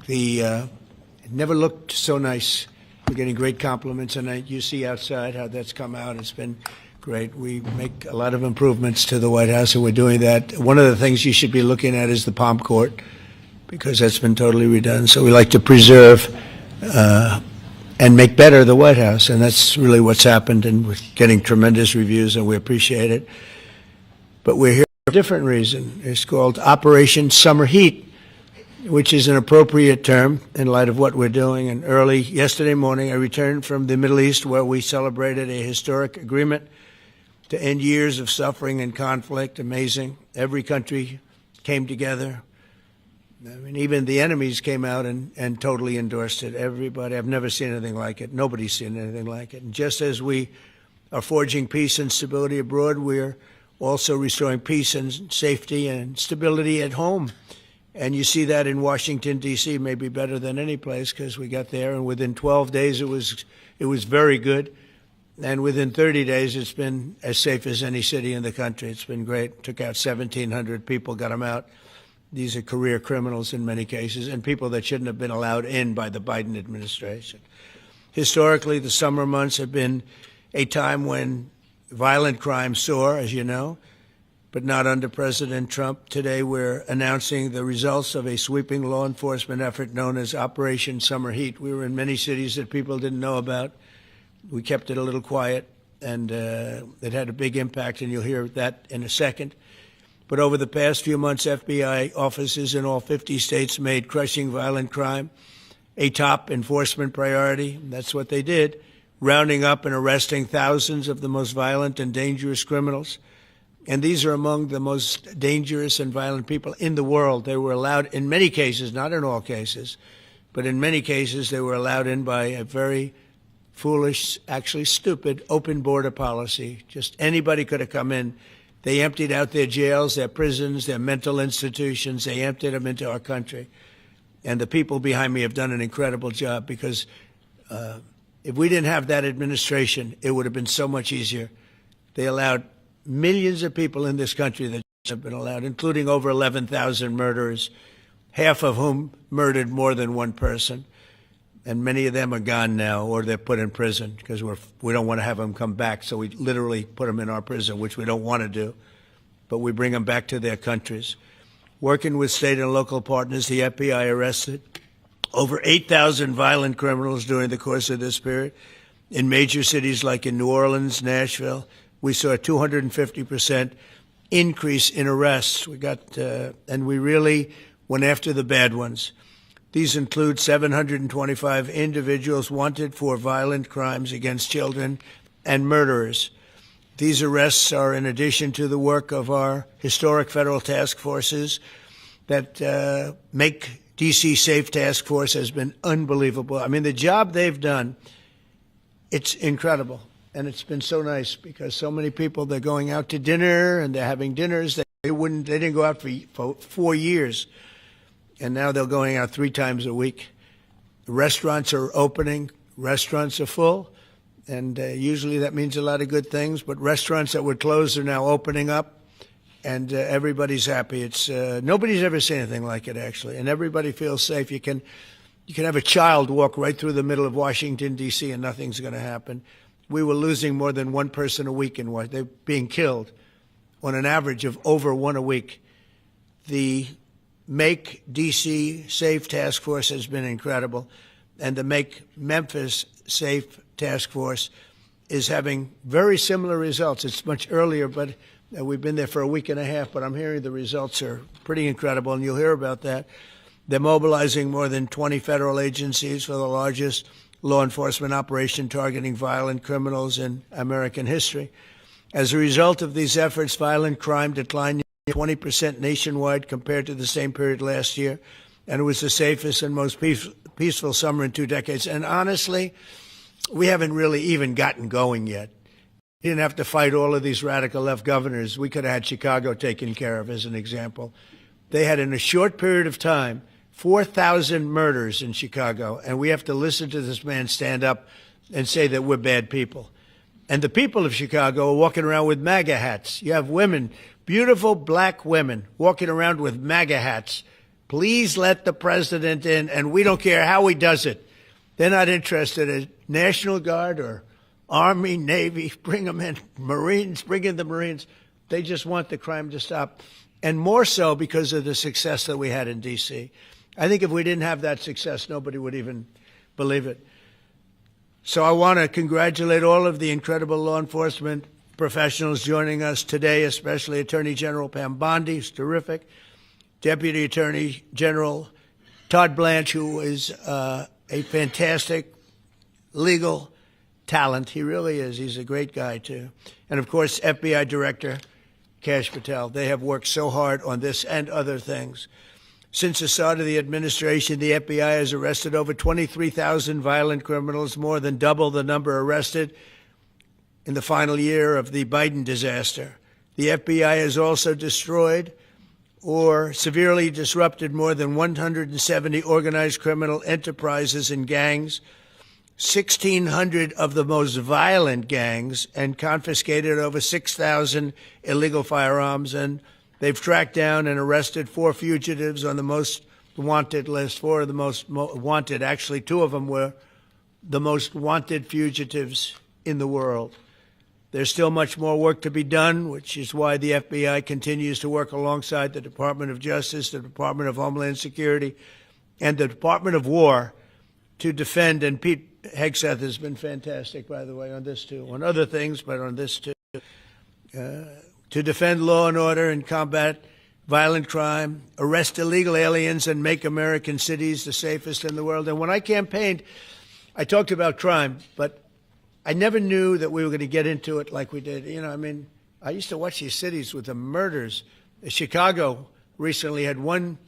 It never looked so nice. We're getting great compliments, and you see outside how that's come out. It's been great. We make a lot of improvements to the White House, and we're doing that. One of the things you should be looking at is the Palm Court, because that's been totally redone. So we like to preserve and make better the White House, and that's really what's happened, and we're getting tremendous reviews, and we appreciate it. But we're here for a different reason. It's called Operation Summer Heat, which is an appropriate term in light of what we're doing. And early yesterday morning, I returned from the Middle East, where we celebrated a historic agreement to end years of suffering and conflict. Amazing. Every country came together. I mean, even the enemies came out and totally endorsed it. Everybody, I've never seen anything like it. Nobody's seen anything like it. And just as we are forging peace and stability abroad, we're also restoring peace and safety and stability at home. And you see that in Washington, D.C., maybe better than any place, because we got there, and within 12 days it was very good. And within 30 days, it's been as safe as any city in the country. It's been great. Took out 1,700 people, got them out. These are career criminals in many cases, and people that shouldn't have been allowed in by the Biden administration. Historically, the summer months have been a time when violent crime soar, as you know, but not under President Trump. Today, we're announcing the results of a sweeping law enforcement effort known as Operation Summer Heat. We were in many cities that people didn't know about. We kept it a little quiet, and it had a big impact, and you'll hear that in a second. But over the past few months, FBI offices in all 50 states made crushing violent crime a top enforcement priority. That's what they did, rounding up and arresting thousands of the most violent and dangerous criminals. And these are among the most dangerous and violent people in the world. They were allowed, in many cases, not in all cases, but in many cases, they were allowed in by a very foolish, actually stupid, open border policy. Just anybody could have come in. They emptied out their jails, their prisons, their mental institutions. They emptied them into our country. And the people behind me have done an incredible job, because if we didn't have that administration, it would have been so much easier. They allowed millions of people in this country that have been allowed, including over 11,000 murderers, half of whom murdered more than one person. And many of them are gone now, or they're put in prison, because we don't want to have them come back. So we literally put them in our prison, which we don't want to do. But we bring them back to their countries. Working with state and local partners, the FBI arrested over 8,000 violent criminals during the course of this period. In major cities like in New Orleans, Nashville, we saw a 250% increase in arrests. And we really went after the bad ones. These include 725 individuals wanted for violent crimes against children and murderers. These arrests are in addition to the work of our historic federal task forces that Make D.C. Safe Task Force has been unbelievable. I mean, the job they've done, it's incredible. And it's been so nice, because so many people, they're going out to dinner and they're having dinners. They didn't go out for 4 years. And now they're going out 3 times a week. The restaurants are opening. Restaurants are full. And usually that means a lot of good things. But restaurants that were closed are now opening up. And everybody's happy. Nobody's ever seen anything like it, actually. And everybody feels safe. You can have a child walk right through the middle of Washington, D.C., and nothing's going to happen. We were losing more than one person a week in Washington. They're being killed on an average of over one a week. The Make D.C. Safe Task Force has been incredible, and the Make Memphis Safe Task Force is having very similar results. It's much earlier, but we've been there for a week and a half, but I'm hearing the results are pretty incredible, and you'll hear about that. They're mobilizing more than 20 federal agencies for the largest law enforcement operation targeting violent criminals in American history. As a result of these efforts, violent crime declined 20% nationwide compared to the same period last year, and it was the safest and most peaceful summer in 2 decades. And honestly, we haven't really even gotten going yet. We didn't have to fight all of these radical left governors. We could have had Chicago taken care of, as an example. They had, in a short period of time, 4,000 murders in Chicago, and we have to listen to this man stand up and say that we're bad people. And the people of Chicago are walking around with MAGA hats. You have women, beautiful black women, walking around with MAGA hats, Please let the president in, and we don't care how he does it. They're not interested in National Guard or Army, Navy, bring them in, Marines, bring in the Marines. They just want the crime to stop, and more so because of the success that we had in D.C. I think if we didn't have that success, nobody would even believe it. So I want to congratulate all of the incredible law enforcement professionals joining us today, especially Attorney General Pam Bondi, who's terrific, Deputy Attorney General Todd Blanche, who is a fantastic legal talent. He really is. He's a great guy, too. And, of course, FBI Director Kash Patel. They have worked so hard on this and other things. Since the start of the administration, the FBI has arrested over 23,000 violent criminals, more than double the number arrested in the final year of the Biden disaster. The FBI has also destroyed or severely disrupted more than 170 organized criminal enterprises and gangs, 1,600 of the most violent gangs, and confiscated over 6,000 illegal firearms. And they've tracked down and arrested 4 fugitives on the most wanted list, 4 of the most wanted. Actually, 2 of them were the most wanted fugitives in the world. There's still much more work to be done, which is why the FBI continues to work alongside the Department of Justice, the Department of Homeland Security, and the Department of War to defend. And Pete Hegseth has been fantastic, by the way, on this too, on other things, but on this too, to defend law and order and combat violent crime, arrest illegal aliens, and make American cities the safest in the world. And when I campaigned, I talked about crime, but I never knew that we were going to get into it like we did. You know, I mean, I used to watch these cities with the murders. Chicago recently had one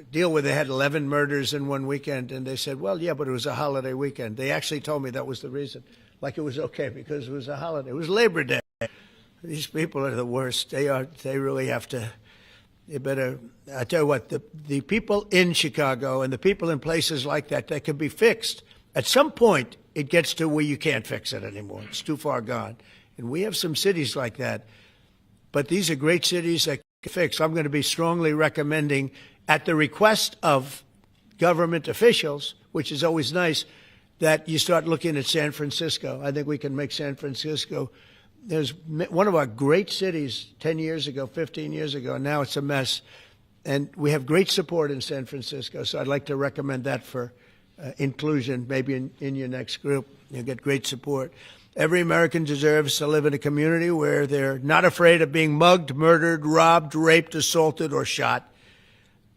deal where they had 11 murders in one weekend, and they said, well, yeah, but it was a holiday weekend. They actually told me that was the reason, like it was okay because it was a holiday. It was Labor Day. These people are the worst. They really have to, they better, I tell you what, the people in Chicago and the people in places like that can be fixed. At some point, it gets to where you can't fix it anymore. It's too far gone. And we have some cities like that. But these are great cities that can fix. I'm going to be strongly recommending, at the request of government officials, which is always nice, that you start looking at San Francisco. I think we can make San Francisco. There's one of our great cities 10 years ago, 15 years ago, and now it's a mess. And we have great support in San Francisco, so I'd like to recommend that for inclusion, maybe in your next group. You'll get great support. Every American deserves to live in a community where they're not afraid of being mugged, murdered, robbed, raped, assaulted, or shot.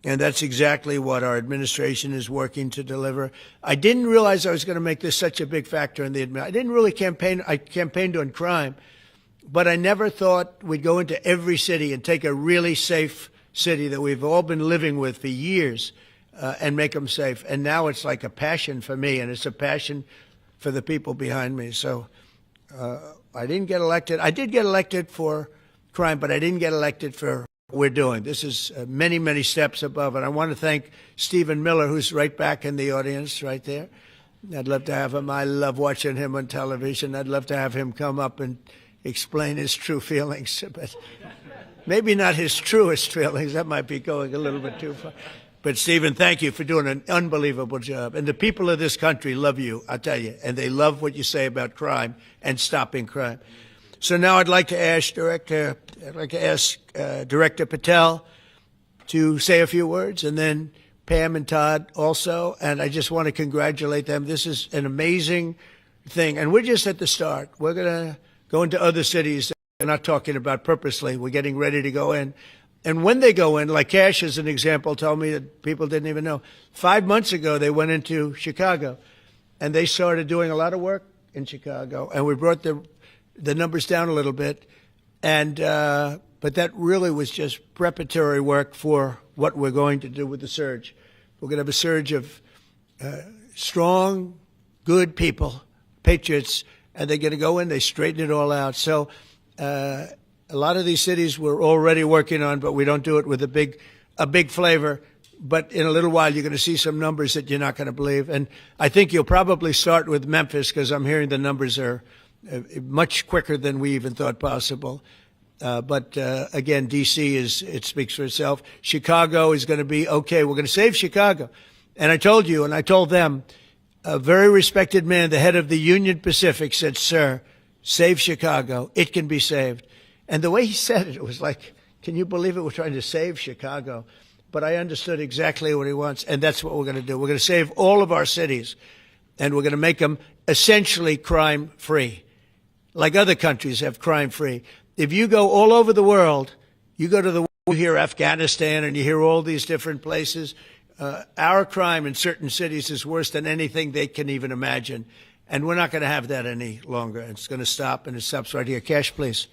And that's exactly what our administration is working to deliver. I didn't realize I was going to make this such a big factor in the administration. I didn't really campaign. I campaigned on crime, but I never thought we'd go into every city and take a really safe city that we've all been living with for years and make them safe. And now it's like a passion for me, and it's a passion for the people behind me. So I didn't get elected. I did get elected for crime, but I didn't get elected for what we're doing. This is many, many steps above. And I want to thank Stephen Miller, who's right back in the audience right there. I'd love to have him. I love watching him on television. I'd love to have him come up and explain his true feelings, but maybe not his truest feelings. That might be going a little bit too far. But, Stephen, thank you for doing an unbelievable job. And the people of this country love you, I'll tell you, and they love what you say about crime and stopping crime. So now I'd like to ask Director Patel to say a few words, and then Pam and Todd also. And I just want to congratulate them. This is an amazing thing. And we're just at the start. We're going to go into other cities that we're not talking about purposely. We're getting ready to go in. And when they go in, like Kash as an example told me that people didn't even know. 5 months ago, they went into Chicago, and they started doing a lot of work in Chicago. And we brought the numbers down a little bit. And but that really was just preparatory work for what we're going to do with the surge. We're going to have a surge of strong, good people, patriots, and they're going to go in, they straighten it all out. So a lot of these cities we're already working on, but we don't do it with a big flavor. But in a little while, you're going to see some numbers that you're not going to believe. And I think you'll probably start with Memphis, because I'm hearing the numbers are much quicker than we even thought possible. But again, D.C. it speaks for itself. Chicago is going to be okay. We're going to save Chicago. And I told you, and I told them, a very respected man, the head of the Union Pacific, said, "Sir, save Chicago. It can be saved." And the way he said it, it was like, can you believe it? We're trying to save Chicago. But I understood exactly what he wants, and that's what we're going to do. We're going to save all of our cities, and we're going to make them essentially crime-free, like other countries have crime-free. If you go all over the world, you go to the world, you hear Afghanistan and you hear all these different places, our crime in certain cities is worse than anything they can even imagine. And we're not going to have that any longer. It's going to stop, and it stops right here. Kash, please.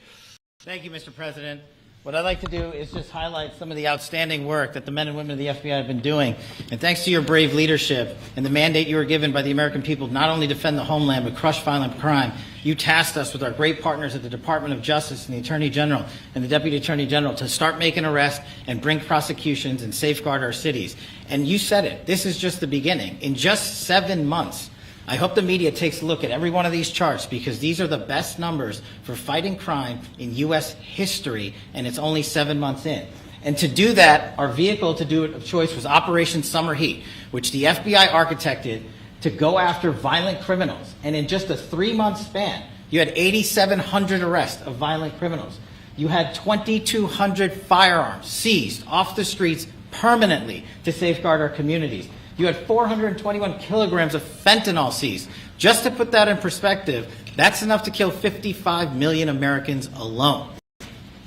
Thank you, Mr. President. What I'd like to do is just highlight some of the outstanding work that the men and women of the FBI have been doing. And thanks to your brave leadership and the mandate you were given by the American people to not only defend the homeland but crush violent crime, you tasked us with our great partners at the Department of Justice and the Attorney General and the Deputy Attorney General to start making arrests and bring prosecutions and safeguard our cities. And you said it. This is just the beginning. In just 7 months, I hope the media takes a look at every one of these charts, because these are the best numbers for fighting crime in U.S. history, and it's only 7 months in. And to do that, our vehicle to do it of choice was Operation Summer Heat, which the FBI architected to go after violent criminals. And in just a 3-month span, you had 8,700 arrests of violent criminals. You had 2,200 firearms seized off the streets permanently to safeguard our communities. You had 421 kilograms of fentanyl seized. Just to put that in perspective, that's enough to kill 55 million Americans alone.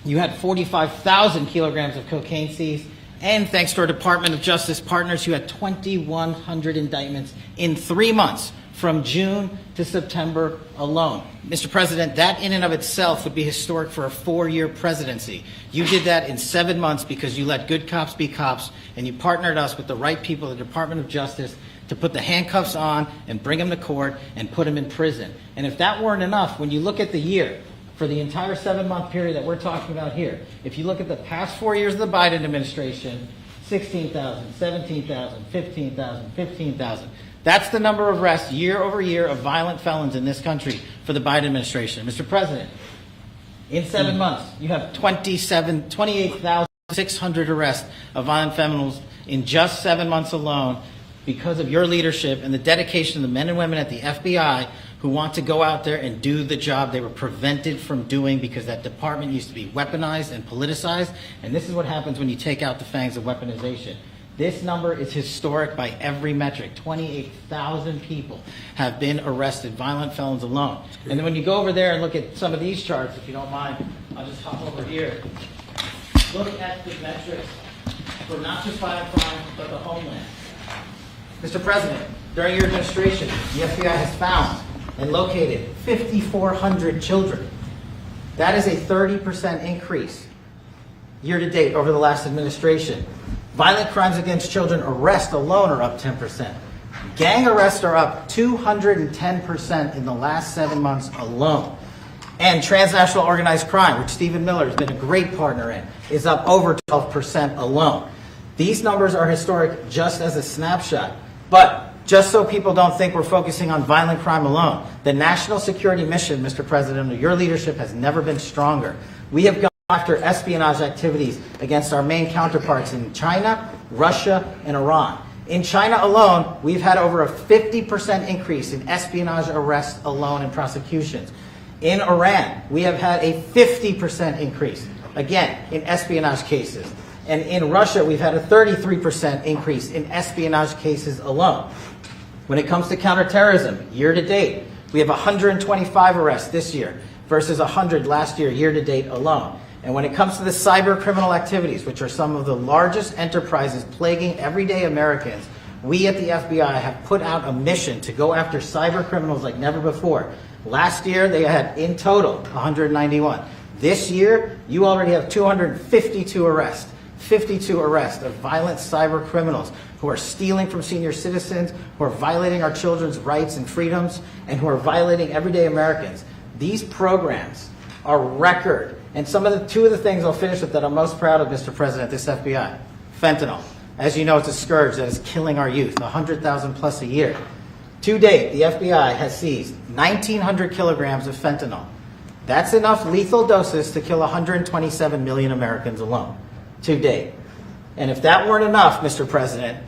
You had 45,000 kilograms of cocaine seized. And thanks to our Department of Justice partners, you had 2,100 indictments in 3 months, from June to September alone. Mr. President, that in and of itself would be historic for a 4-year presidency. You did that in 7 months because you let good cops be cops, and you partnered us with the right people at the Department of Justice to put the handcuffs on and bring them to court and put them in prison. And if that weren't enough, when you look at the year, for the entire 7-month period that we're talking about here, if you look at the past 4 years of the Biden administration, 16,000, 17,000, 15,000, 15,000. That's the number of arrests year over year of violent felons in this country for the Biden administration. Mr. President, in 7 months, you have 28,600 arrests of violent felons in just 7 months alone, because of your leadership and the dedication of the men and women at the FBI who want to go out there and do the job they were prevented from doing, because that department used to be weaponized and politicized. And this is what happens when you take out the fangs of weaponization. This number is historic by every metric. 28,000 people have been arrested, violent felons alone. And then when you go over there and look at some of these charts, if you don't mind, I'll just hop over here. Look at the metrics for not just violent crime, but the homeland. Mr. President, during your administration, the FBI has found and located 5,400 children. That is a 30% increase year to date over the last administration. Violent crimes against children arrests alone are up 10%. Gang arrests are up 210% in the last 7 months alone. And transnational organized crime, which Stephen Miller has been a great partner in, is up over 12% alone. These numbers are historic just as a snapshot. But just so people don't think we're focusing on violent crime alone, the national security mission, Mr. President, under your leadership has never been stronger. We have gone after espionage activities against our main counterparts in China, Russia, and Iran. In China alone, we've had over a 50% increase in espionage arrests alone and prosecutions. In Iran, we have had a 50% increase, again, in espionage cases. And in Russia, we've had a 33% increase in espionage cases alone. When it comes to counterterrorism, year to date, we have 125 arrests this year versus 100 last year, year to date alone. And when it comes to the cyber criminal activities, which are some of the largest enterprises plaguing everyday Americans, we at the FBI have put out a mission to go after cyber criminals like never before. Last year, they had in total 191. This year, you already have 252 arrests. 52 arrests of violent cyber criminals who are stealing from senior citizens, who are violating our children's rights and freedoms, and who are violating everyday Americans. These programs are record. And two of the things I'll finish with that I'm most proud of, Mr. President, this FBI. Fentanyl. As you know, it's a scourge that is killing our youth, 100,000 plus a year. To date, the FBI has seized 1,900 kilograms of fentanyl. That's enough lethal doses to kill 127 million Americans alone to date. And if that weren't enough, Mr. President,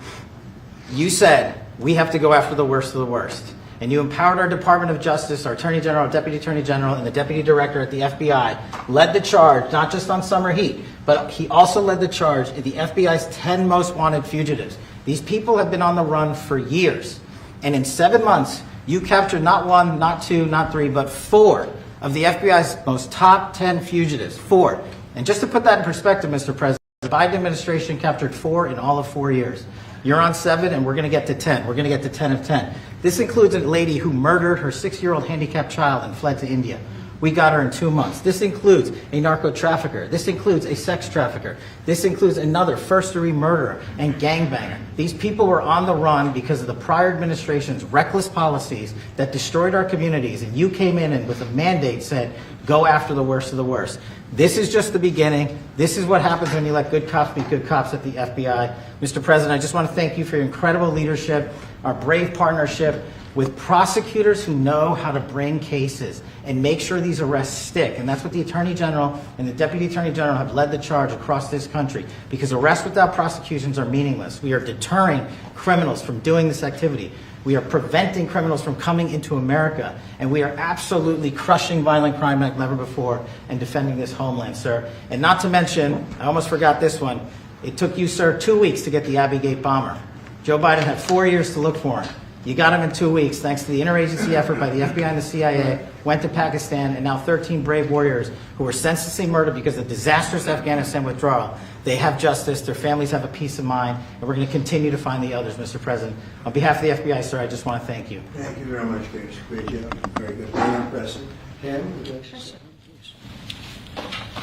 you said we have to go after the worst of the worst. And you empowered our Department of Justice, our Attorney General, Deputy Attorney General, and the Deputy Director at the FBI, led the charge, not just on summer heat, but he also led the charge in the FBI's 10 most wanted fugitives. These people have been on the run for years. And in 7 months, you captured not one, not two, not three, but 4 of the FBI's most top 10 fugitives. 4. And just to put that in perspective, Mr. President, the Biden administration captured 4 in all of 4 years. You're on 7, and we're going to get to 10. We're going to get to 10 of 10. This includes a lady who murdered her 6-year-old handicapped child and fled to India. We got her in 2 months. This includes a narco trafficker. This includes a sex trafficker. This includes another first-degree murderer and gangbanger. These people were on the run because of the prior administration's reckless policies that destroyed our communities, and you came in and with a mandate said, go after the worst of the worst. This is just the beginning. This is what happens when you let good cops be good cops at the FBI. Mr. President, I just want to thank you for your incredible leadership, our brave partnership with prosecutors who know how to bring cases and make sure these arrests stick. And that's what the Attorney General and the Deputy Attorney General have led the charge across this country, because arrests without prosecutions are meaningless. We are deterring criminals from doing this activity. We are preventing criminals from coming into America, and we are absolutely crushing violent crime like never before and defending this homeland, sir. And not to mention, I almost forgot this one, it took you, sir, 2 weeks to get the Abbey Gate bomber. Joe Biden had 4 years to look for him. You got him in 2 weeks, thanks to the interagency effort by the FBI and the CIA, went to Pakistan, and now 13 brave warriors who were senselessly murdered because of disastrous Afghanistan withdrawal. They have justice, their families have a peace of mind, and we're going to continue to find the others, Mr. President. On behalf of the FBI, sir, I just want to thank you. Thank you very much, Kash. Great job. Very good. Very impressive. Pam, would you like to say?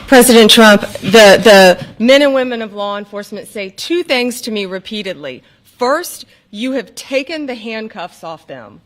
President Trump, the men and women of law enforcement say 2 things to me repeatedly. First, you have taken the handcuffs off them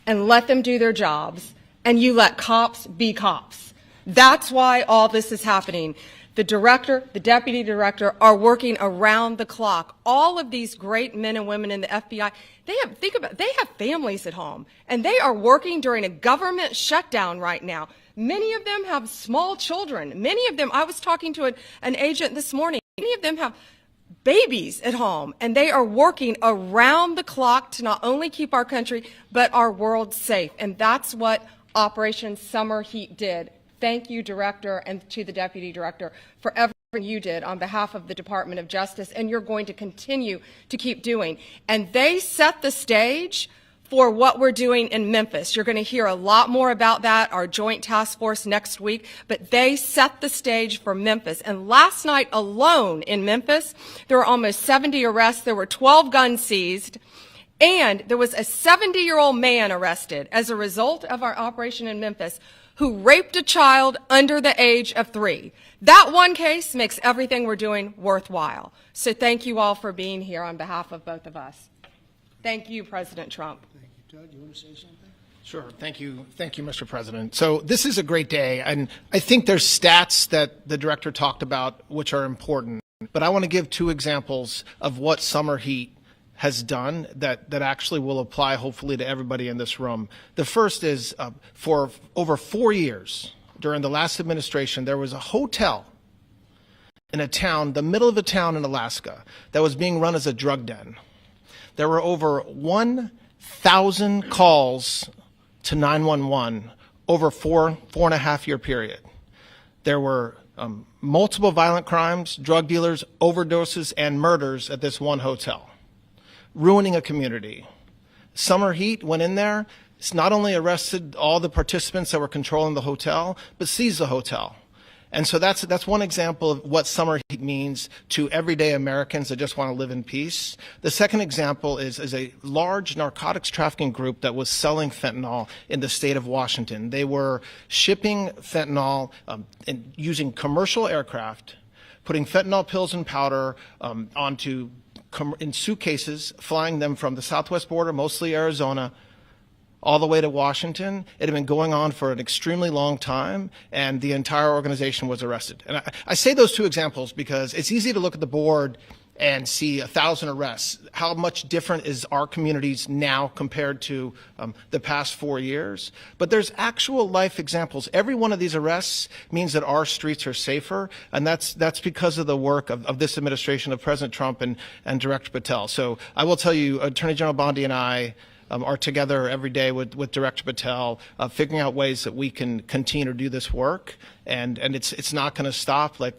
and let them do their jobs, and you let cops be cops. That's why all this is happening. The director, the deputy director are working around the clock. All of these great men and women in the FBI, they have families at home, and they are working during a government shutdown right now. Many of them have small children. Many of them, I was talking to an agent this morning, many of them have babies at home, and they are working around the clock to not only keep our country, but our world safe. And that's what Operation Summer Heat did. Thank you, Director, and to the Deputy Director for everything you did on behalf of the Department of Justice, and you're going to continue to keep doing. And they set the stage for what we're doing in Memphis. You're going to hear a lot more about that, our joint task force next week, but they set the stage for Memphis. And last night alone in Memphis, there were almost 70 arrests. There were 12 guns seized, and there was a 70-year-old man arrested as a result of our operation in Memphis who raped a child under the age of 3. That one case makes everything we're doing worthwhile. So thank you all for being here on behalf of both of us. Thank you, President Trump. Thank you. Todd, you want to say something? Sure. Thank you, Mr. President. So this is a great day, and I think there's stats that the director talked about which are important. But I want to give 2 examples of what summer heat has done that actually will apply hopefully to everybody in this room. The first is for over 4 years during the last administration, there was a hotel in a town, the middle of a town in Alaska, that was being run as a drug den. There were over 1,000 calls to 911 over 4.5 year period. There were multiple violent crimes, drug dealers, overdoses, and murders at this one hotel, ruining a community. Summer Heat went in there. It's not only arrested all the participants that were controlling the hotel, but seized the hotel. And so that's one example of what summer heat means to everyday Americans that just want to live in peace. The second example is a large narcotics trafficking group that was selling fentanyl in the state of Washington. They were shipping fentanyl and using commercial aircraft, putting fentanyl pills and powder onto in suitcases, flying them from the southwest border, mostly Arizona, all the way to Washington. It had been going on for an extremely long time, and the entire organization was arrested. And I say those 2 examples because it's easy to look at the board and see 1,000 arrests. How much different is our communities now compared to the past 4 years? But there's actual life examples. Every one of these arrests means that our streets are safer, and that's because of the work of this administration, of President Trump and Director Patel. So I will tell you, Attorney General Bondi and I are together every day with Director Patel, figuring out ways that we can continue to do this work, and it's not going to stop. Like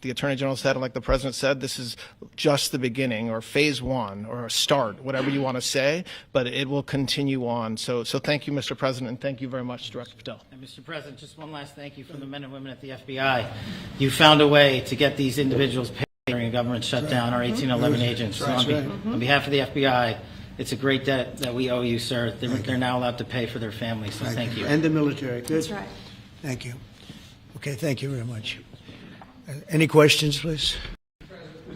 the Attorney General said, and like the President said, this is just the beginning, or phase one, or a start, whatever you want to say, but it will continue on. So thank you, Mr. President, and thank you very much, Director Patel. And Mr. President, just one last thank you from the men and women at the FBI. You found a way to get these individuals paid during a government shutdown, our 1811 agents. So on behalf of the FBI, it's a great debt that we owe you, sir. They're now allowed to pay for their families, so thank you. And the military. Good. That's right. Thank you. Okay, thank you very much. Any questions, please?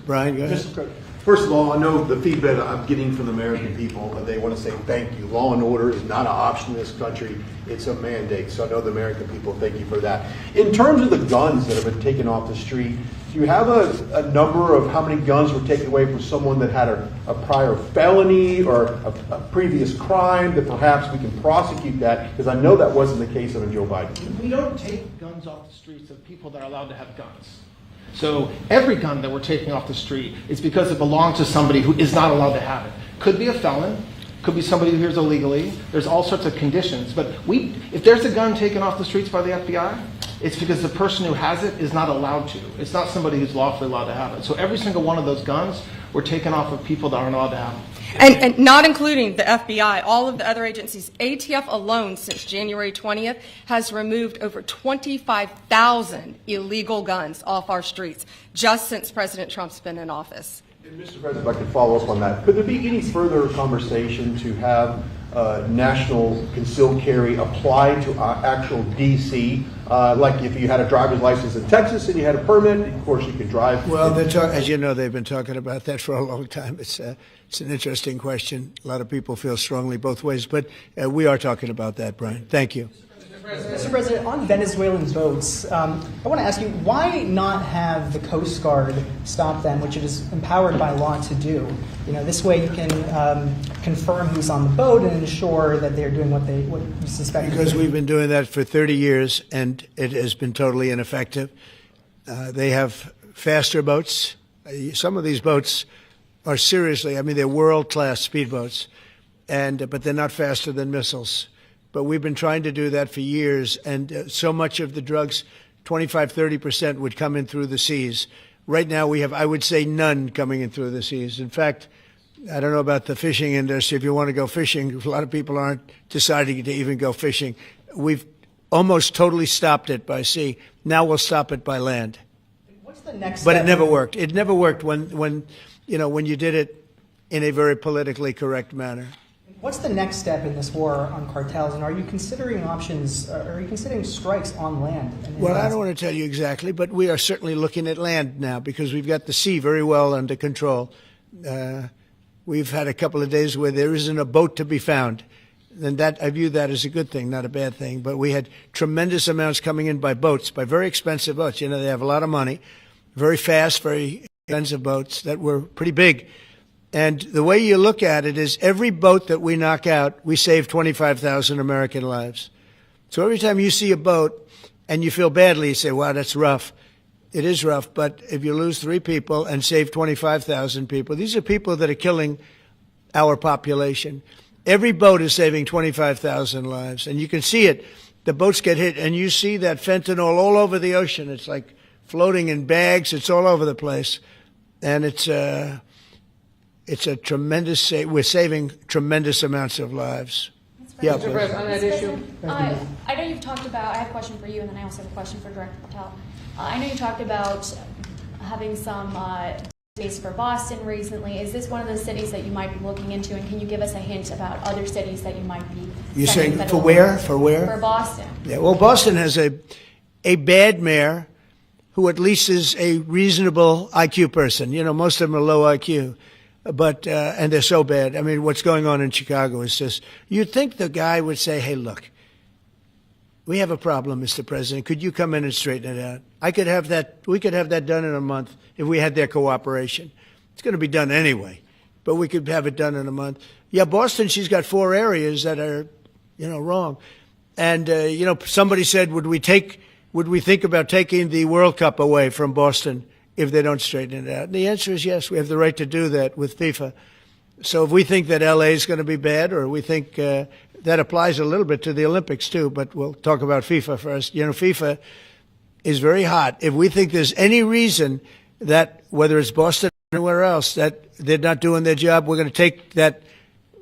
Brian, go ahead. First of all, I know the feedback I'm getting from the American people, and they want to say thank you. Law and order is not an option in this country. It's a mandate. So I know the American people thank you for that. In terms of the guns that have been taken off the street, do you have a number of how many guns were taken away from someone that had a prior felony or a previous crime, that perhaps we can prosecute that? Because I know that wasn't the case under Joe Biden. We don't take guns off the streets of people that are allowed to have guns. So every gun that we're taking off the street is because it belongs to somebody who is not allowed to have it. Could be a felon, could be somebody who hears illegally. There's all sorts of conditions. But if there's a gun taken off the streets by the FBI, it's because the person who has it is not allowed to. It's not somebody who's lawfully allowed to have it. So every single one of those guns were taken off of people that aren't allowed to have them. And not including the FBI, all of the other agencies. ATF alone, since January 20th, has removed over 25,000 illegal guns off our streets, just since President Trump's been in office. And Mr. President, if I could follow up on that, could there be any further conversation to have national concealed carry applied to actual DC? Like if you had a driver's license in Texas and you had a permit, of course you could drive. Well, as you know, they've been talking about that for a long time. It's an interesting question. A lot of people feel strongly both ways, but we are talking about that, Brian. Thank you. Mr. President, on Venezuelan boats, I want to ask you, why not have the Coast Guard stop them, which it is empowered by law to do? You know, this way you can confirm who's on the boat and ensure that they're doing what you suspect. Because we've been doing that for 30 years, and it has been totally ineffective. They have faster boats. Some of these boats are seriously, I mean, they're world-class speedboats, but they're not faster than missiles. But we've been trying to do that for years, and so much of the drugs, 25–30%, would come in through the seas. Right now we have, I would say, none coming in through the seas. In fact, I don't know about the fishing industry. If you want to go fishing, a lot of people aren't deciding to even go fishing. We've almost totally stopped it by sea. Now we'll stop it by land. What's the next But step? it never worked. It never worked when you did it in a very politically correct manner. What's the next step in this war on cartels, and are you considering options, are you considering strikes on land? Well, I don't want to tell you exactly, but we are certainly looking at land now because we've got the sea very well under control. We've had a couple of days where there isn't a boat to be found. And that, I view that as a good thing, not a bad thing. But we had tremendous amounts coming in by boats, by very expensive boats. You know, they have a lot of money, very fast, very expensive boats that were pretty big. And the way you look at it is every boat that we knock out, we save 25,000 American lives. So every time you see a boat and you feel badly, you say, wow, that's rough. It is rough, but if you lose 3 people and save 25,000 people, these are people that are killing our population. Every boat is saving 25,000 lives, and you can see it. The boats get hit, and you see that fentanyl all over the ocean. It's like floating in bags. It's all over the place, and it's a tremendous. We're saving tremendous amounts of lives. Yeah, Mr. President, on that issue, I know you've talked about. I have a question for you, and then I also have a question for Director Patel. I know you talked about having some days for Boston recently. Is this one of the cities that you might be looking into, and can you give us a hint about other cities that you might be? You're saying for where? For where? For Boston. Yeah. Well, Boston has a bad mayor who at least is a reasonable IQ person. You know, most of them are low IQ. But and they're so bad. I mean, what's going on in Chicago is just, you'd think the guy would say, hey, look, we have a problem, Mr. President. Could you come in and straighten it out? We could have that done in a month if we had their cooperation. It's going to be done anyway, but we could have it done in a month. Yeah, Boston, she's got 4 areas that are, wrong. And, somebody said, would we think about taking the World Cup away from Boston if they don't straighten it out? And the answer is yes. We have the right to do that with FIFA. So if we think that LA is going to be bad, or we think that applies a little bit to the Olympics too, but we'll talk about FIFA first. FIFA is very hot. If we think there's any reason that, whether it's Boston or anywhere else, that they're not doing their job, we're going to take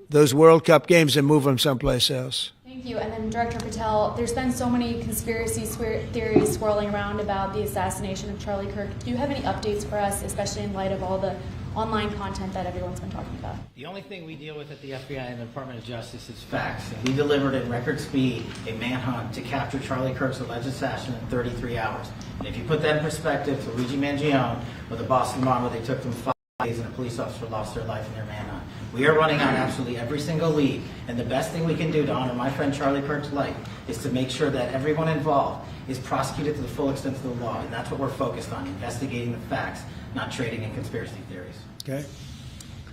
those World Cup games and move them someplace else. Thank you. And then Director Patel, there's been so many conspiracy theories swirling around about the assassination of Charlie Kirk. Do you have any updates for us, especially in light of all the online content that everyone's been talking about? The only thing we deal with at the FBI and the Department of Justice is facts. And we delivered at record speed a manhunt to capture Charlie Kirk's alleged assassin in 33 hours. And if you put that in perspective to Luigi Mangione or the Boston bomb, where they took them 5 days and a police officer lost their life in their manhunt. We are running on absolutely every single lead. And the best thing we can do to honor my friend Charlie Kirk's life is to make sure that everyone involved is prosecuted to the full extent of the law. And that's what we're focused on, investigating the facts, not trading in conspiracy theories. Okay.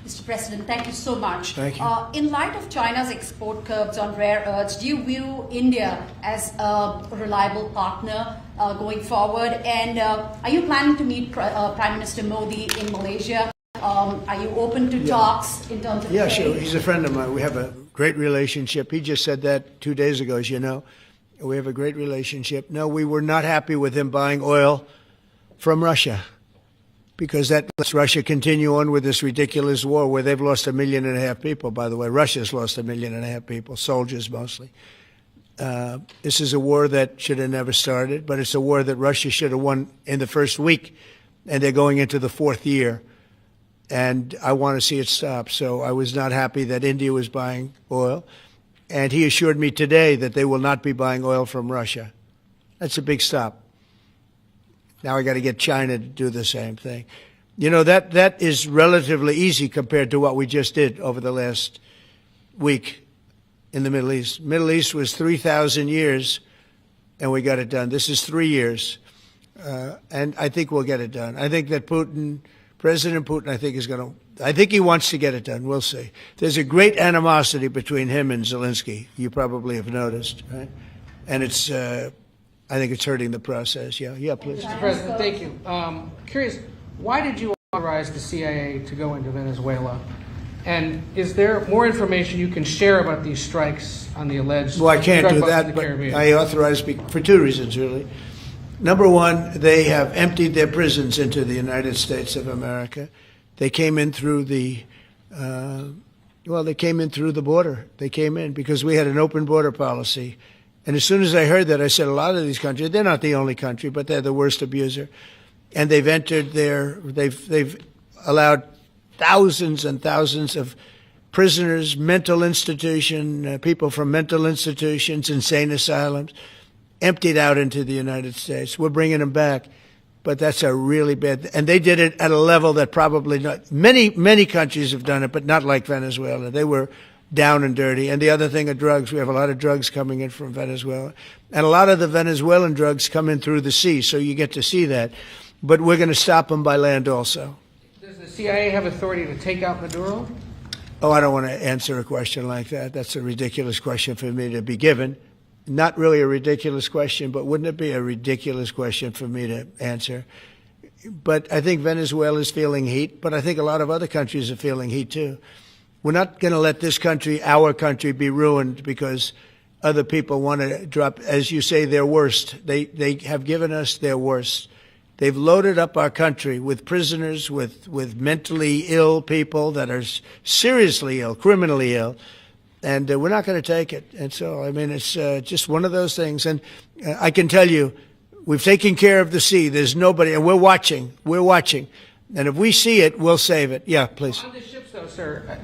Mr. President, thank you so much. Thank you. In light of China's export curbs on rare earths, do you view India as a reliable partner going forward? And are you planning to meet Prime Minister Modi in Malaysia? Are you open to talks in terms of Yeah, trade? sure. He's a friend of mine. We have a great relationship. He just said that 2 days ago, as you know. We have a great relationship. No, we were not happy with him buying oil from Russia, because that lets Russia continue on with this ridiculous war where they've lost 1.5 million people, by the way. Russia's lost 1.5 million people, soldiers mostly. This is a war that should have never started, but it's a war that Russia should have won in the first week, and they're going into the 4th year. And I want to see it stop. So I was not happy that India was buying oil. And he assured me today that they will not be buying oil from Russia. That's a big stop. Now I got to get China to do the same thing. That is relatively easy compared to what we just did over the last week in the Middle East. Middle East was 3,000 years, and we got it done. This is 3 years. And I think we'll get it done. I think that President Putin, I think he wants to get it done. We'll see. There's a great animosity between him and Zelensky. You probably have noticed, right? And I think it's hurting the process. Yeah, please. Mr. President, thank you. Curious, why did you authorize the CIA to go into Venezuela? And is there more information you can share about these strikes on the alleged Well, I can't drug do busts in that, the but Caribbean? I authorized for 2 reasons, really. Number one, they have emptied their prisons into the United States of America. They came in through the border. They came in because we had an open border policy. And as soon as I heard that, I said, a lot of these countries, they're not the only country, but they're the worst abuser. And they've entered they've allowed thousands and thousands of prisoners, mental institution, people from mental institutions, insane asylums, emptied out into the United States. We're bringing them back, but that's a really bad. And they did it at a level that probably not many countries have done it, but not like Venezuela. They were down and dirty. And the other thing are drugs. We have a lot of drugs coming in from Venezuela, and a lot of the Venezuelan drugs come in through the sea, so you get to see that. But we're going to stop them by land also. Does the CIA have authority to take out Maduro? Oh, I don't want to answer a question like that. That's a ridiculous question for me to be given. Not really a ridiculous question, but wouldn't it be a ridiculous question for me to answer? But I think Venezuela is feeling heat, but I think a lot of other countries are feeling heat too. We're not going to let this country, our country, be ruined because other people want to drop, as you say, their worst. They have given us their worst. They've loaded up our country with prisoners, with mentally ill people that are seriously ill, criminally ill. And we're not going to take it. And so, I mean, it's just one of those things. And I can tell you, we've taken care of the sea. There's nobody, and we're watching. We're watching. And if we see it, we'll save it. Yeah, please. On the ships, though, sir,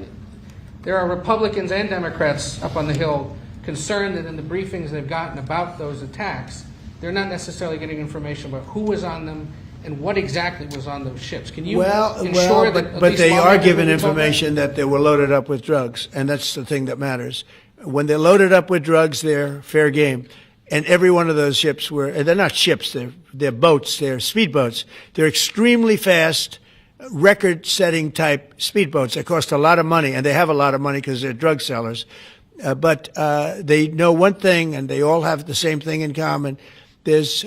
there are Republicans and Democrats up on the Hill concerned that in the briefings they've gotten about those attacks, they're not necessarily getting information about who was on them and what exactly was on those ships. Can you ensure that at but least they are lawmakers given will be told information that they were loaded up with drugs, and that's the thing that matters. When they're loaded up with drugs, they're fair game. And every one of those ships they're not ships, they're boats, they're speedboats. They're extremely fast. record-setting type speedboats that cost a lot of money, and they have a lot of money because they're drug sellers. But they know one thing, and they all have the same thing in common. There's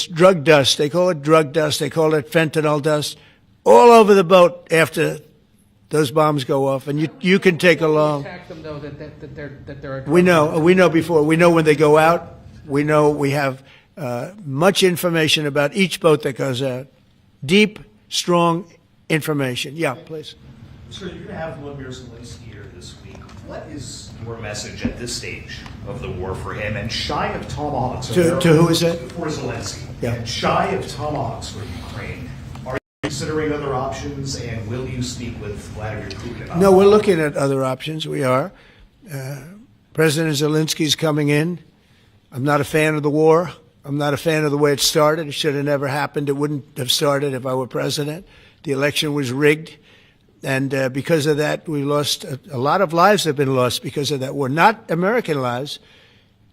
drug dust. They call it drug dust. They call it fentanyl dust all over the boat after those bombs go off. And you can take along. Attack them though that they're a We know before. We know when they go out. We know we have much information about each boat that goes out. Deep, strong information. Yeah, please. So you're going to have Vladimir Zelensky here this week. What is your message at this stage of the war for him? And shy of tomahawks, To who is that? For Zelensky. Yeah. And shy of tomahawks for Ukraine. Are you considering other options? And will you speak with Vladimir Putin? No, we're looking at other options. We are. President Zelensky's coming in. I'm not a fan of the war. I'm not a fan of the way it started. It should have never happened. It wouldn't have started if I were president. The election was rigged. And because of that, we lost a lot of lives have been lost because of that war. Not American lives,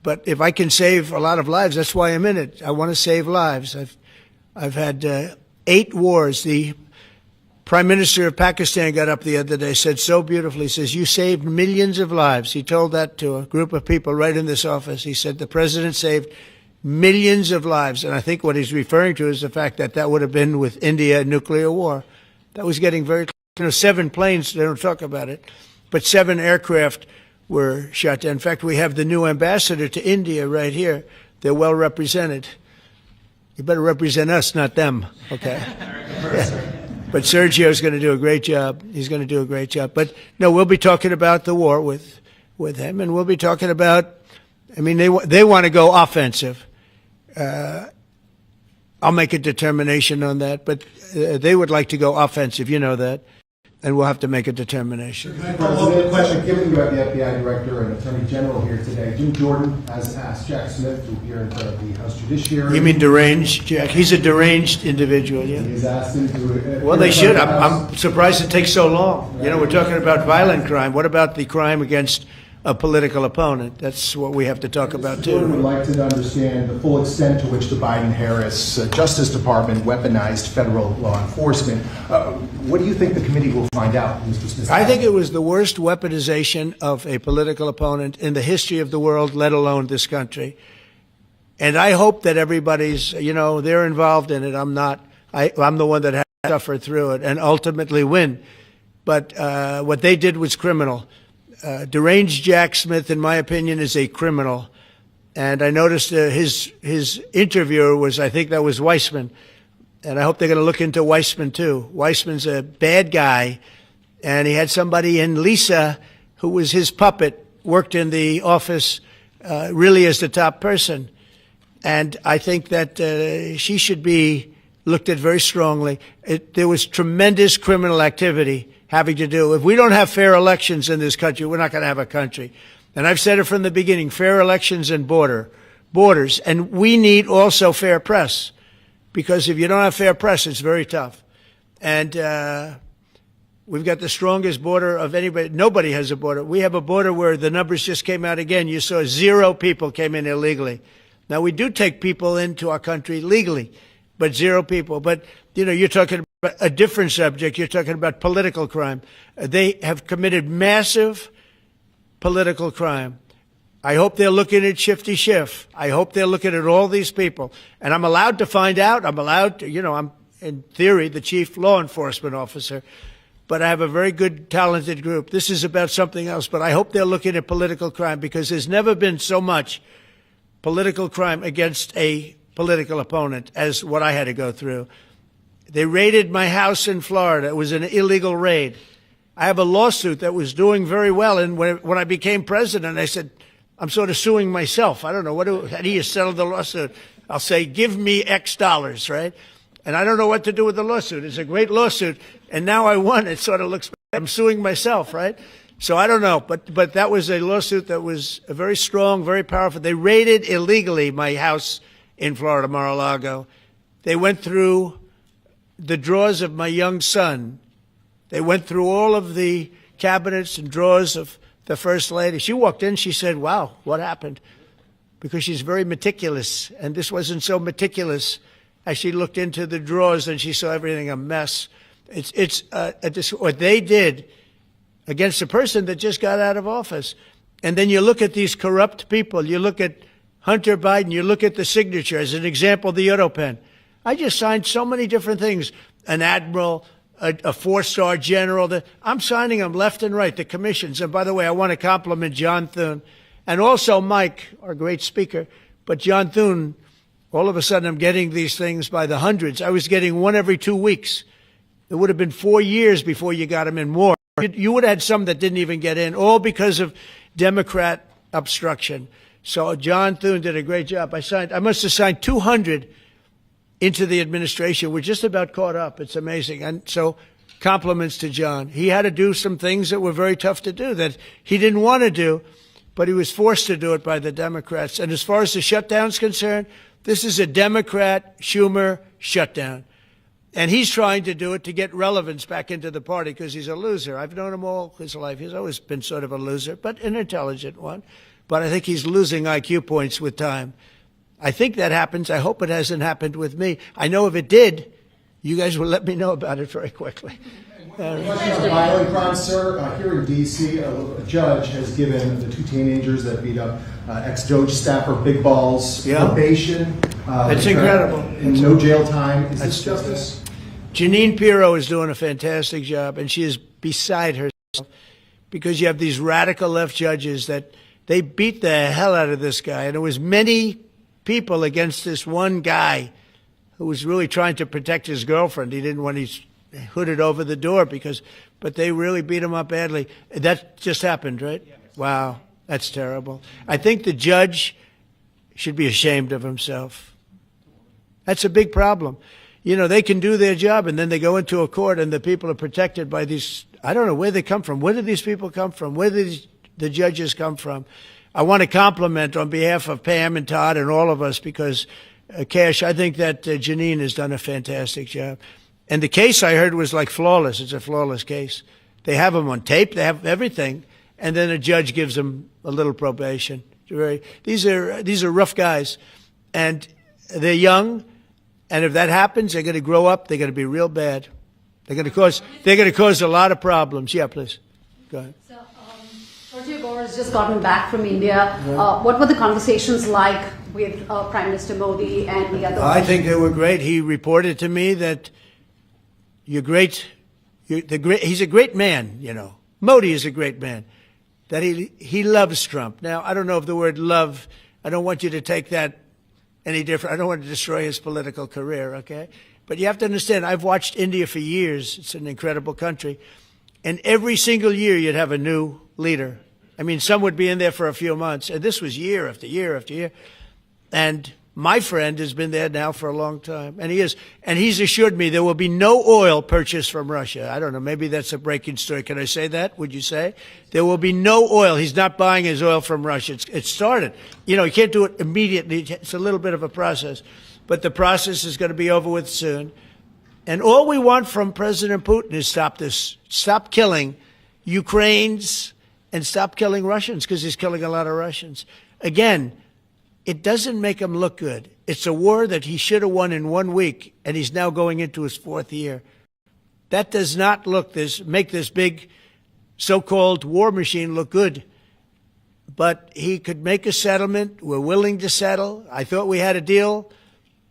but if I can save a lot of lives, that's why I'm in it. I want to save lives. I've had 8 wars. The Prime Minister of Pakistan got up the other day, said so beautifully, says, you saved millions of lives. He told that to a group of people right in this office. He said the president saved millions of lives. And I think what he's referring to is the fact that that would have been with India a nuclear war. That was getting very close. 7 planes, they don't talk about it, but 7 aircraft were shot down. In fact, we have the new ambassador to India right here. They're well represented. You better represent us, not them, okay? Yeah. But Sergio's going to do a great job. He's going to do a great job. But no, we'll be talking about the war with him, and we'll be talking about, I mean, they want to go offensive. I'll make a determination on that, but they would like to go offensive, you know that, and we'll have to make a determination. President, given you have the FBI Director and Attorney General here today, Jim Jordan has asked Jack Smith to appear in front of the House Judiciary. You mean deranged, Jack? He's a deranged individual, yeah. He's asked him to... Well, they should. I'm surprised it takes so long. You know, we're talking about violent crime. What about the crime against a political opponent? That's what we have to talk about, too. Jordan would like to understand the full extent to which the Biden-Harris Justice Department weaponized federal law enforcement. What do you think the committee will find out, Mr. Smith? I think it was the worst weaponization of a political opponent in the history of the world, let alone this country. And I hope that everybody's, you know, they're involved in it. I'm not. I'm the one that has to suffer through it and ultimately win. But what they did was criminal. Deranged Jack Smith, in my opinion, is a criminal. And I noticed his interviewer was, I think that was Weissman. And I hope they're going to look into Weissman, too. Weissman's a bad guy. And he had somebody in Lisa, who was his puppet, worked in the office really as the top person. And I think that she should be looked at very strongly. There was tremendous criminal activity having to do. If we don't have fair elections in this country, we're not going to have a country. And I've said it from the beginning, fair elections and borders. And we need also fair press, because if you don't have fair press, it's very tough. And we've got the strongest border of anybody. Nobody has a border. We have a border where the numbers just came out again. You saw 0 people came in illegally. Now, we do take people into our country legally, but 0 people. But, you know, you're talking about a different subject. You're talking about political crime. They have committed massive political crime. I hope they're looking at Shifty Schiff. I hope they're looking at all these people. And I'm allowed to find out. I'm allowed to, you know, I'm, in theory, the chief law enforcement officer. But I have a very good, talented group. This is about something else. But I hope they're looking at political crime, because there's never been so much political crime against a political opponent as what I had to go through. They raided my house in Florida. It was an illegal raid. I have a lawsuit that was doing very well. And when I became president, I said, I'm sort of suing myself. I don't know. How do you settle the lawsuit? I'll say, give me X dollars, right? And I don't know what to do with the lawsuit. It's a great lawsuit. And now I won. It sort of looks, I'm suing myself, right? So I don't know. But that was a lawsuit that was very strong, very powerful. They raided illegally my house in Florida, Mar-a-Lago. They went through the drawers of my young son. They went through all of the cabinets and drawers of the First Lady. She walked in, she said, wow, what happened? Because she's very meticulous, and this wasn't so meticulous as she looked into the drawers and she saw everything a mess. What they did against a person that just got out of office. And then you look at these corrupt people. You look at Hunter Biden. You look at the signature. As an example, the Europen. I just signed so many different things. An admiral, a four-star general. I'm signing them left and right, the commissions. And by the way, I want to compliment John Thune and also Mike, our great speaker. But John Thune, all of a sudden I'm getting these things by the hundreds. I was getting one every 2 weeks. It would have been 4 years before you got them in more. You would have had some that didn't even get in, all because of Democrat obstruction. So John Thune did a great job. I must have signed 200 into the administration. We're just about caught up. It's amazing. And so compliments to John. He had to do some things that were very tough to do that he didn't want to do, but he was forced to do it by the Democrats. And as far as the shutdown's concerned, this is a Democrat Schumer shutdown. And he's trying to do it to get relevance back into the party because he's a loser. I've known him all his life. He's always been sort of a loser, but an intelligent one. But I think he's losing IQ points with time. I think that happens. I hope it hasn't happened with me. I know if it did, you guys will let me know about it very quickly. Question on violent crimes, sir. Here in D.C., a judge has given the two teenagers that beat up ex-Doge staffer Big Balls probation. It's incredible. And no jail time. Is this justice? Jeanine Pirro is doing a fantastic job, and she is beside herself because you have these radical left judges that they beat the hell out of this guy. And there was many people against this one guy who was really trying to protect his girlfriend. He didn't want his hooded over the door but they really beat him up badly. That just happened, right? Yeah. Wow, that's terrible. I think the judge should be ashamed of himself. That's a big problem. You know, they can do their job and then they go into a court and the people are protected by these, I don't know where they come from. Where do these people come from? Where do the judges come from? I want to compliment on behalf of Pam and Todd and all of us because, Kash, I think that Jeanine has done a fantastic job. And the case I heard was like flawless. It's a flawless case. They have them on tape. They have everything. And then a judge gives them a little probation. These are rough guys. And they're young. And if that happens, they're going to grow up. They're going to be real bad. They're going to cause a lot of problems. Yeah, please. Go ahead. Sergio Gore has just gotten back from India. What were the conversations like with Prime Minister Modi and the other? I think they were great. He reported to me that he's a great man, you know. Modi is a great man. That he loves Trump. Now, I don't know if the word love, I don't want you to take that any different. I don't want to destroy his political career, okay? But you have to understand, I've watched India for years. It's an incredible country. And every single year you'd have a new leader. I mean, some would be in there for a few months. And this was year after year after year. And my friend has been there now for a long time. And he's assured me there will be no oil purchased from Russia. I don't know, maybe that's a breaking story. Can I say that? Would you say? There will be no oil. He's not buying his oil from Russia. It started. You know, you can't do it immediately. It's a little bit of a process. But the process is going to be over with soon. And all we want from President Putin is stop this. Stop killing Ukrainians and stop killing Russians because he's killing a lot of Russians. Again, it doesn't make him look good. It's a war that he should have won in 1 week, and he's now going into his 4th year. That does not make this big so-called war machine look good. But he could make a settlement. We're willing to settle. I thought we had a deal.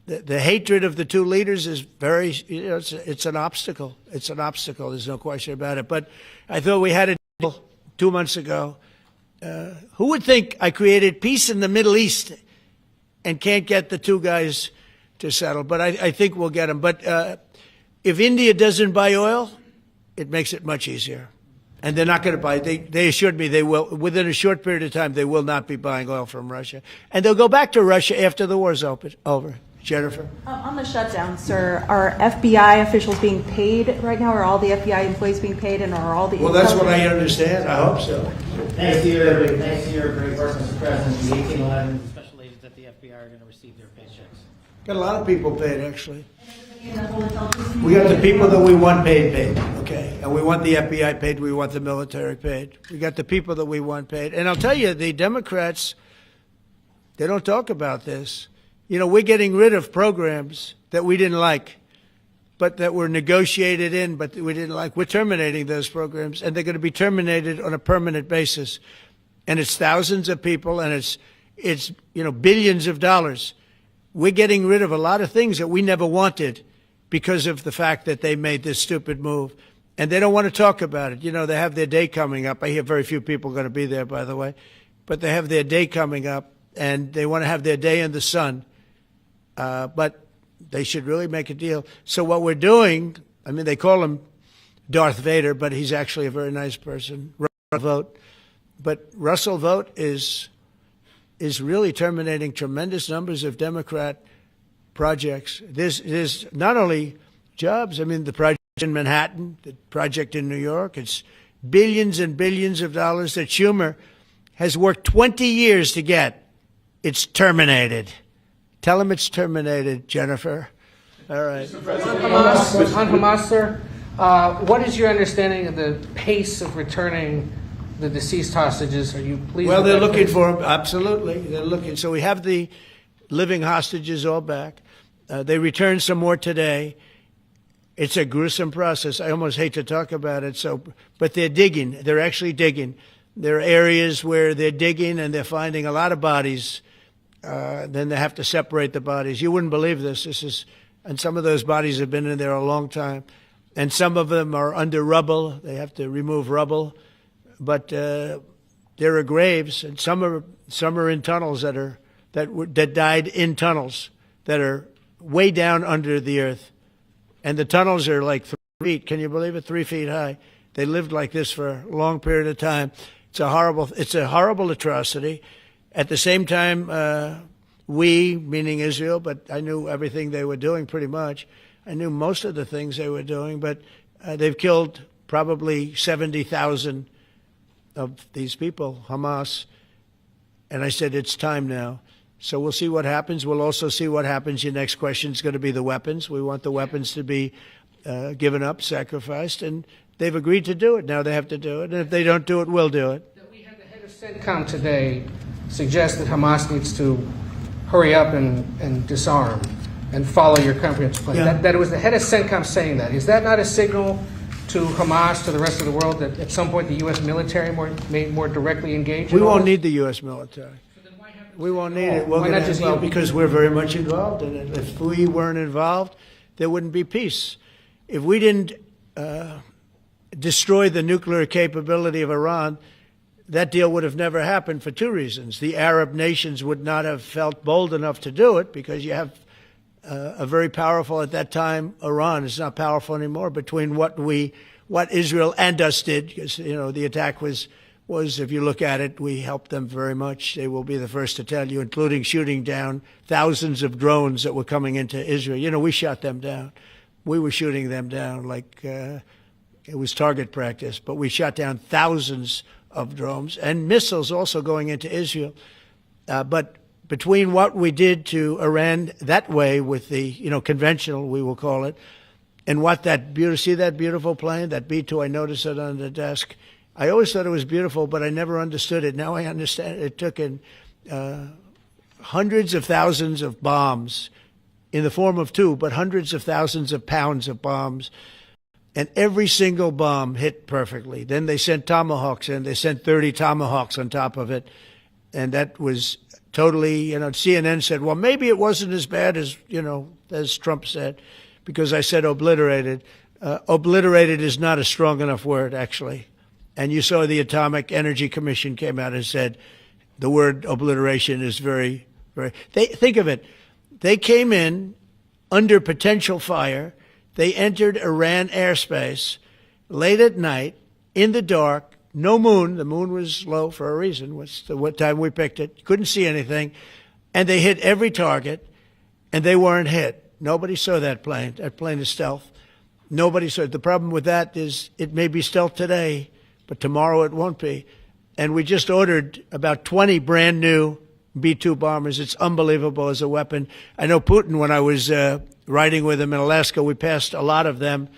The hatred of the two leaders is very, you know, it's an obstacle. It's an obstacle. There's no question about it. But I thought we had a deal 2 months ago. Who would think I created peace in the Middle East and can't get the two guys to settle? But I think we'll get them. But if India doesn't buy oil, it makes it much easier. And they're not going to buy. They assured me they will. Within a short period of time, they will not be buying oil from Russia. And they'll go back to Russia after the war's over. Jennifer? On the shutdown, sir, are FBI officials being paid right now? Are all the FBI employees being paid, and are all the... Well, that's what I understand. I hope so. Thanks to your great work, Mr. President, the 1811 special agents at the FBI are going to receive their paychecks. Got a lot of people paid, actually. We got the people that we want paid, okay? And we want the FBI paid, we want the military paid. We got the people that we want paid. And I'll tell you, the Democrats, they don't talk about this. You know, we're getting rid of programs that we didn't like, but that were negotiated in, but we didn't like. We're terminating those programs, and they're going to be terminated on a permanent basis. And it's thousands of people, and it's billions of dollars. We're getting rid of a lot of things that we never wanted because of the fact that they made this stupid move. And they don't want to talk about it. You know, they have their day coming up. I hear very few people are going to be there, by the way. But they have their day coming up, and they want to have their day in the sun. But they should really make a deal. So what we're doing, I mean, they call him Darth Vader, but he's actually a very nice person, Russell Vogt. But Russell Vogt is really terminating tremendous numbers of Democrat projects. There's not only jobs, I mean, the project in Manhattan, the project in New York, it's billions and billions of dollars that Schumer has worked 20 years to get. It's terminated. Tell him it's terminated, Jennifer. All right. On Hamas, sir, what is your understanding of the pace of returning the deceased hostages? Are you pleased? Well, with they're that looking pace? for them. Absolutely. They're looking. So we have the living hostages all back. They returned some more today. It's a gruesome process. I almost hate to talk about it. But they're digging. They're actually digging. There are areas where they're digging and they're finding a lot of bodies. Then they have to separate the bodies. You wouldn't believe this. And some of those bodies have been in there a long time. And some of them are under rubble. They have to remove rubble. But there are graves, and some are in tunnels that died in tunnels that are way down under the earth. And the tunnels are like 3 feet. Can you believe it? 3 feet high. They lived like this for a long period of time. It's a horrible atrocity. At the same time, we, meaning Israel, but I knew everything they were doing pretty much. I knew most of the things they were doing, but they've killed probably 70,000 of these people, Hamas. And I said, it's time now. So we'll see what happens. We'll also see what happens. Your next question is going to be the weapons. We want the weapons to be given up, sacrificed, and they've agreed to do it. Now they have to do it. And if they don't do it, we'll do it. We had the head of CENTCOM today suggest that Hamas needs to hurry up and disarm and follow your comprehensive plan. Yeah. That it was the head of CENTCOM saying that. Is that not a signal to Hamas, to the rest of the world, that at some point the U.S. military may more directly engage? We won't need the U.S. military. We won't need it. Why not just you? Because we're very much involved in it. If we weren't involved, there wouldn't be peace. If we didn't destroy the nuclear capability of Iran, that deal would have never happened for 2 reasons. The Arab nations would not have felt bold enough to do it because you have a very powerful, at that time, Iran. It's not powerful anymore between what Israel and us did, because, the attack was, if you look at it, we helped them very much. They will be the first to tell you, including shooting down thousands of drones that were coming into Israel. We shot them down. We were shooting them down like it was target practice, but we shot down thousands of drones and missiles also going into Israel. But between what we did to Iran that way with the, conventional, we will call it, and what see that beautiful plane, that B-2, I noticed it on the desk. I always thought it was beautiful, but I never understood it. Now I understand it. It took in hundreds of thousands of bombs in the form of 2, but hundreds of thousands of pounds of bombs. And every single bomb hit perfectly. Then they sent Tomahawks in. They sent 30 Tomahawks on top of it. And that was totally, CNN said, well, maybe it wasn't as bad as, as Trump said, because I said obliterated. Obliterated is not a strong enough word, actually. And you saw the Atomic Energy Commission came out and said the word obliteration is very, very... Think of it. They came in under potential fire. They entered Iran airspace late at night, in the dark, no moon. The moon was low for a reason. What time we picked it. Couldn't see anything. And they hit every target, and they weren't hit. Nobody saw that plane. That plane is stealth. Nobody saw it. The problem with that is it may be stealth today, but tomorrow it won't be. And we just ordered about 20 brand new B-2 bombers. It's unbelievable as a weapon. I know Putin, when I was riding with him in Alaska, we passed a lot of them.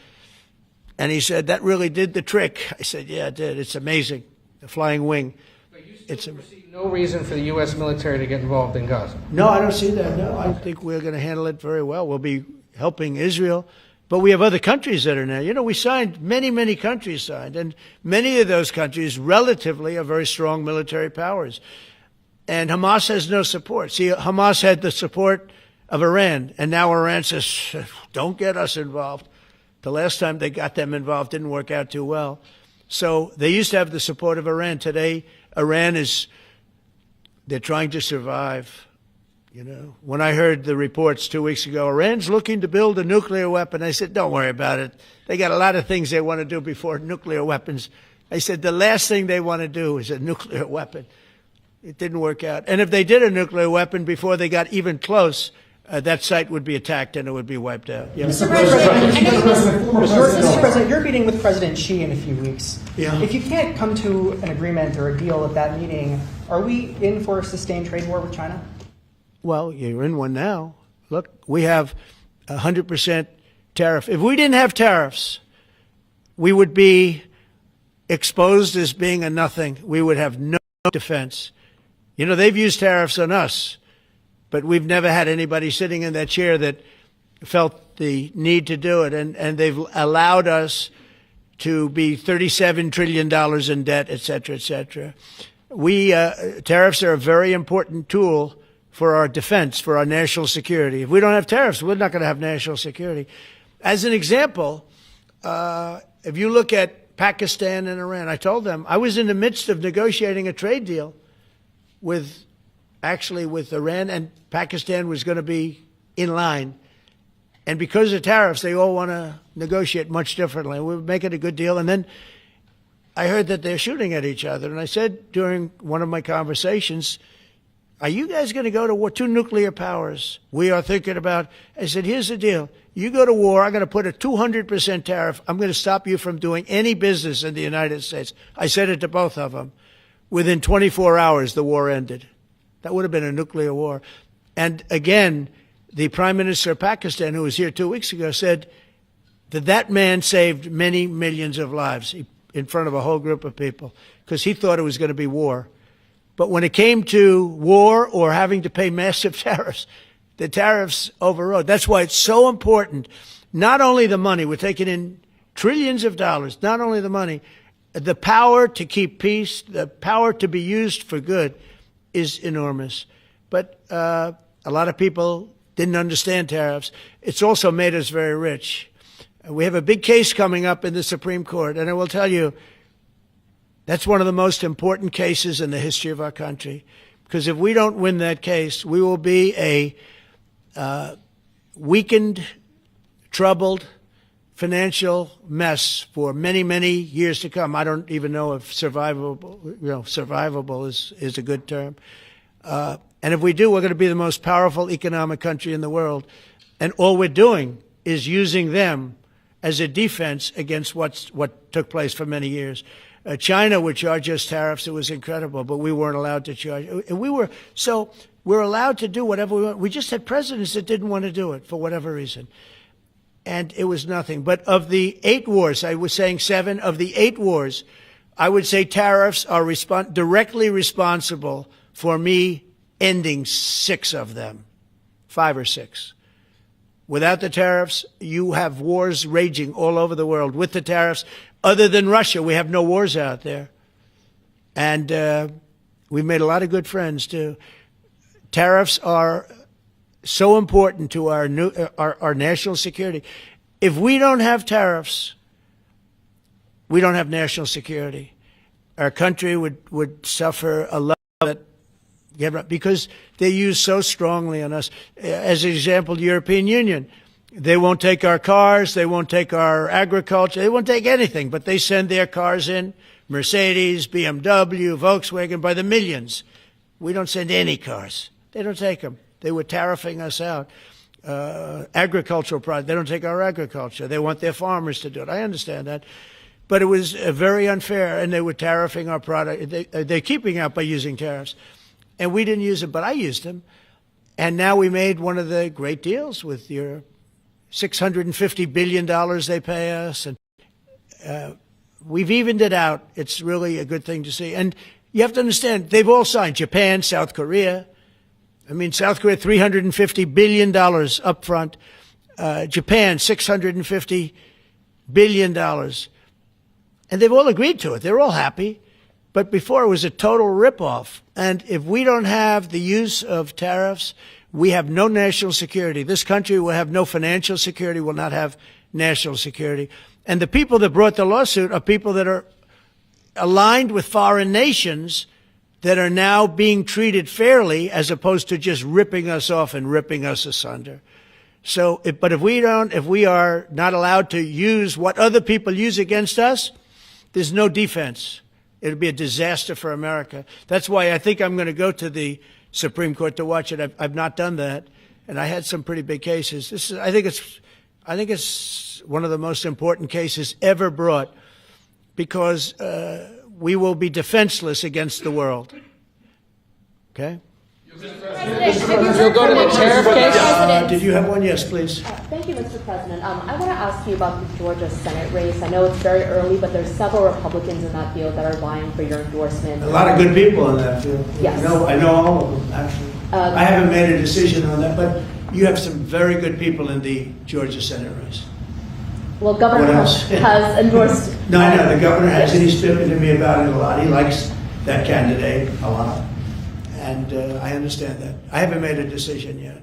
And he said, that really did the trick. I said, yeah, it did. It's amazing. The flying wing. But you it's a, No reason for the U.S. military to get involved in Gaza. no, I don't see that. No, I think we're going to handle it very well. We'll be helping Israel, but we have other countries that are now. You know, we signed, many countries signed, and many of those countries relatively are very strong military powers. And Hamas has no support. See, Hamas had the support of Iran, and now Iran says, don't get us involved. The last time they got them involved didn't work out too well. So they used to have the support of Iran. Today, Iran they're trying to survive. You know, when I heard the reports 2 weeks ago, Iran's looking to build a nuclear weapon, I said, don't worry about it. They got a lot of things they want to do before nuclear weapons. I said, the last thing they want to do is a nuclear weapon. It didn't work out. And if they did a nuclear weapon before they got even close, that site would be attacked and it would be wiped out. Yeah. Mr. President, you're meeting with President Xi in a few weeks. Yeah. If you can't come to an agreement or a deal at that meeting, are we in for a sustained trade war with China? Well, you're in one now. Look, we have 100% tariff. If we didn't have tariffs, we would be exposed as being a nothing. We would have no defense. You know, they've used tariffs on us, but we've never had anybody sitting in that chair that felt the need to do it. And they've allowed us to be $37 trillion in debt, et cetera, et cetera. Tariffs are a very important tool for our defense, for our national security. If we don't have tariffs, we're not going to have national security. As an example, if you look at Pakistan and Iran, I told them I was in the midst of negotiating a trade deal with Iran, and Pakistan was going to be in line. And because of tariffs, they all want to negotiate much differently. We're making a good deal. And then I heard that they're shooting at each other. And I said during one of my conversations, are you guys going to go to war? Two nuclear powers. We are thinking about, I said, here's the deal. You go to war, I'm going to put a 200% tariff. I'm going to stop you from doing any business in the United States. I said it to both of them. Within 24 hours, the war ended. That would have been a nuclear war. And again, the Prime Minister of Pakistan, who was here 2 weeks ago, said that man saved many millions of lives in front of a whole group of people because he thought it was going to be war. But when it came to war or having to pay massive tariffs, the tariffs overrode. That's why it's so important. Not only the money, we're taking in trillions of dollars, not only the money, the power to keep peace, the power to be used for good is enormous. But a lot of people didn't understand tariffs. It's also made us very rich. We have a big case coming up in the Supreme Court, and I will tell you, that's one of the most important cases in the history of our country. Because if we don't win that case, we will be a weakened, troubled, financial mess for many years to come. I don't even know if survivable is a good term. And if we do, we're going to be the most powerful economic country in the world. And all we're doing is using them as a defense against what took place for many years. China would charge us tariffs. It was incredible, but we weren't allowed to charge. And we're allowed to do whatever we want. We just had presidents that didn't want to do it for whatever reason. And it was nothing. But of the 8 wars, I was saying 7, of the 8 wars, I would say tariffs are directly responsible for me ending 6 of them, 5 or 6. Without the tariffs, you have wars raging all over the world. With the tariffs, other than Russia, we have no wars out there. And we've made a lot of good friends, too. Tariffs are so important to our national security. If we don't have tariffs, we don't have national security. Our country would suffer a lot of it because they use so strongly on us. As an example, the European Union, they won't take our cars, they won't take our agriculture, they won't take anything, but they send their cars in, Mercedes, BMW, Volkswagen, by the millions. We don't send any cars. They don't take them. They were tariffing us out. Agricultural products, they don't take our agriculture. They want their farmers to do it. I understand that. But it was very unfair, and they were tariffing our product. They're keeping out by using tariffs. And we didn't use them, but I used them. And now we made one of the great deals with your $650 billion they pay us. And we've evened it out. It's really a good thing to see. And You have to understand, they've all signed. Japan, South Korea. I mean, South Korea, $350 billion up front. Japan, $650 billion. And they've all agreed to it. They're all happy. But before, it was a total ripoff. And if we don't have the use of tariffs, we have no national security. This country will have no financial security, will not have national security. And the people that brought the lawsuit are people that are aligned with foreign nations that are now being treated fairly as opposed to just ripping us off and ripping us asunder. So, but if we are not allowed to use what other people use against us, there's no defense. It'll be a disaster for America. That's why I think I'm going to go to the Supreme Court to watch it. I've not done that, and I had some pretty big cases. I think it's one of the most important cases ever brought, because we will be defenseless against the world. Okay? You'll go to the tariff case? Did you have one? Yes, please. Thank you, Mr. President. I want to ask you about the Georgia Senate race. I know it's very early, but there's several Republicans in that field that are vying for your endorsement. A lot of good people in that field. Yes. I know all of them, actually. I haven't made a decision on that, but you have some very good people in the Georgia Senate race. Well, Governor has endorsed... No, I know. The governor has, and he's spoken to me about it a lot. He likes that candidate a lot. And I understand that. I haven't made a decision yet.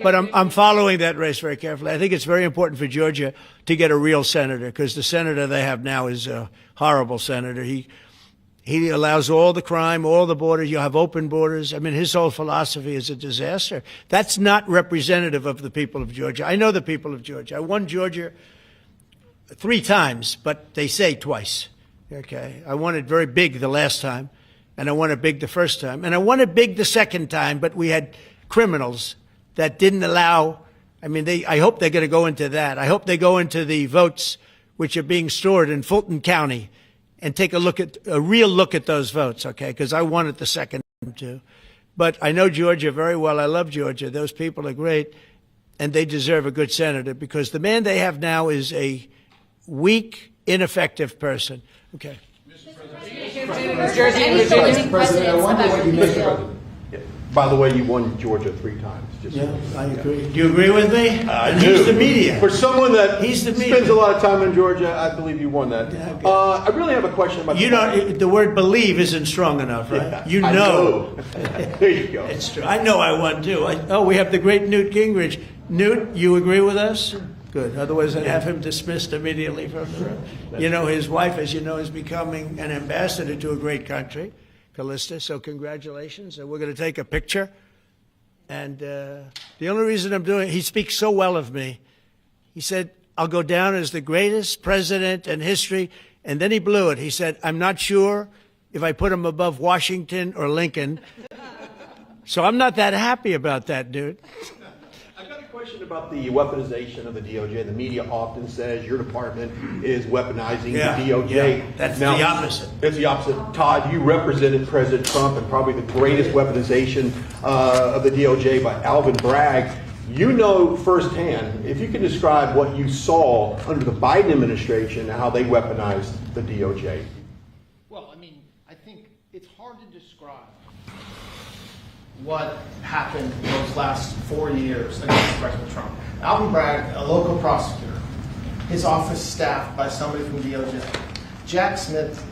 But I'm following that race very carefully. I think it's very important for Georgia to get a real senator, because the senator they have now is a horrible senator. He allows all the crime, all the borders. You have open borders. I mean, his whole philosophy is a disaster. That's not representative of the people of Georgia. I know the people of Georgia. I won Georgia 3 times, but they say twice. Okay, I won it very big the last time, and I won it big the first time, and I won it big the second time. But we had criminals that didn't allow. I mean, I hope they're going to go into that. I hope they go into the votes which are being stored in Fulton County and take a real look at those votes, okay? Because I won it the second time too. But I know Georgia very well. I love Georgia. Those people are great, and they deserve a good senator, because the man they have now is a weak, ineffective person. Okay. Mr. President, I wonder what you make of it. By the way, you won Georgia 3 times. Just Yeah, I agree. Do you agree with me? I And do. He's the media. For someone that He's the spends media. a lot of time in Georgia, I believe you won that. Yeah, okay. I really have a question about You know, the word believe isn't strong enough, right? Yeah, You I know. there you go. It's true. I know I won too. We have the great Newt Gingrich. Newt, you agree with us? Good. Otherwise, I'd have him dismissed immediately from the room. You know, his wife, as you know, is becoming an ambassador to a great country, Callista. So congratulations. And we're going to take a picture. And the only reason I'm doing it, he speaks so well of me. He said, I'll go down as the greatest president in history. And then he blew it. He said, I'm not sure if I put him above Washington or Lincoln. So I'm not that happy about that, dude. I've got a question about the weaponization of the DOJ. The media often says your department is weaponizing the DOJ. Yeah, that's the opposite. It's the opposite. Todd, you represented President Trump and probably the greatest weaponization of the DOJ by Alvin Bragg. You know firsthand, if you could describe what you saw under the Biden administration and how they weaponized the DOJ. Well, I mean, I think it's hard to describe what happened those last 4 years against President Trump. Alvin Bragg, a local prosecutor, his office staffed by somebody from DOJ. Jack Smith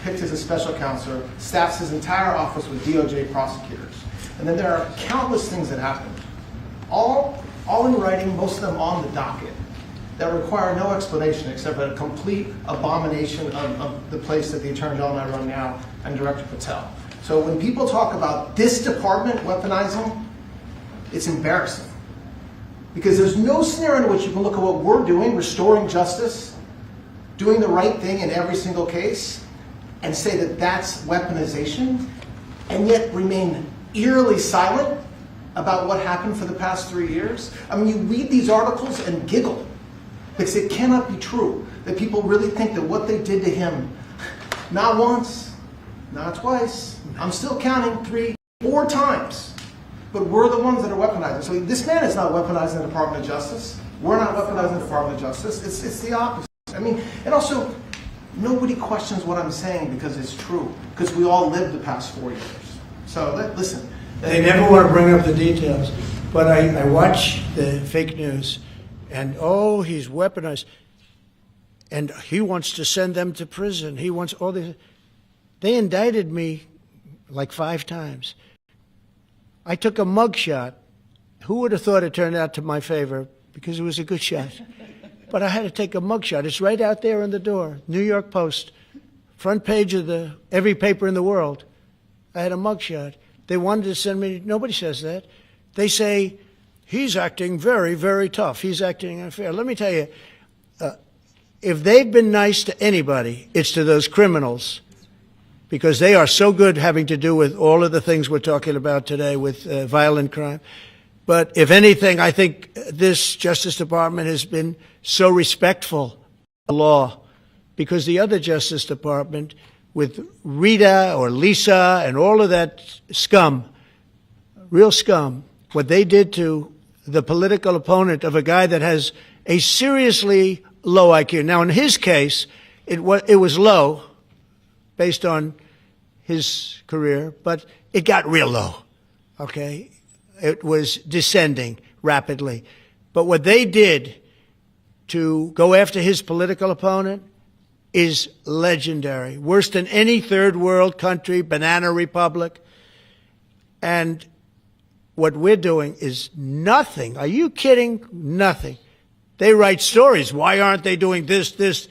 picked as a special counselor, staffs his entire office with DOJ prosecutors. And then there are countless things that happened, all in writing, most of them on the docket, that require no explanation except a complete abomination of the place that the Attorney General and I run now, and Director Patel. So when people talk about this department weaponizing, it's embarrassing. Because there's no scenario in which you can look at what we're doing, restoring justice, doing the right thing in every single case, and say that that's weaponization, and yet remain eerily silent about what happened for the past 3 years. I mean, you read these articles and giggle, because it cannot be true that people really think that what they did to him, not once, not twice, I'm still counting 3, 4 times, but we're the ones that are weaponizing. So this man is not weaponizing the Department of Justice. We're not weaponizing the Department of Justice. It's the opposite. I mean, and also, nobody questions what I'm saying because it's true, because we all lived the past 4 years. So listen. They never want to bring up the details, but I watch the fake news, and oh, he's weaponized, and he wants to send them to prison. He wants all this. They indicted me like 5 times. I took a mug shot. Who would have thought it turned out to my favor? Because it was a good shot. But I had to take a mug shot. It's right out there on the door. New York Post, front page of every paper in the world. I had a mug shot. They wanted to send me. Nobody says that. They say he's acting very, very tough. He's acting unfair. Let me tell you, if they've been nice to anybody, it's to those criminals, because they are so good having to do with all of the things we're talking about today with violent crime. But if anything, I think this Justice Department has been so respectful of the law, because the other Justice Department, with Rita or Lisa and all of that scum, real scum, what they did to the political opponent of a guy that has a seriously low IQ. Now, in his case, it was low based on his career, but it got real low, okay? It was descending rapidly. But what they did to go after his political opponent is legendary, worse than any third world country, banana republic. And what we're doing is nothing. Are you kidding? Nothing. They write stories. Why aren't they doing this?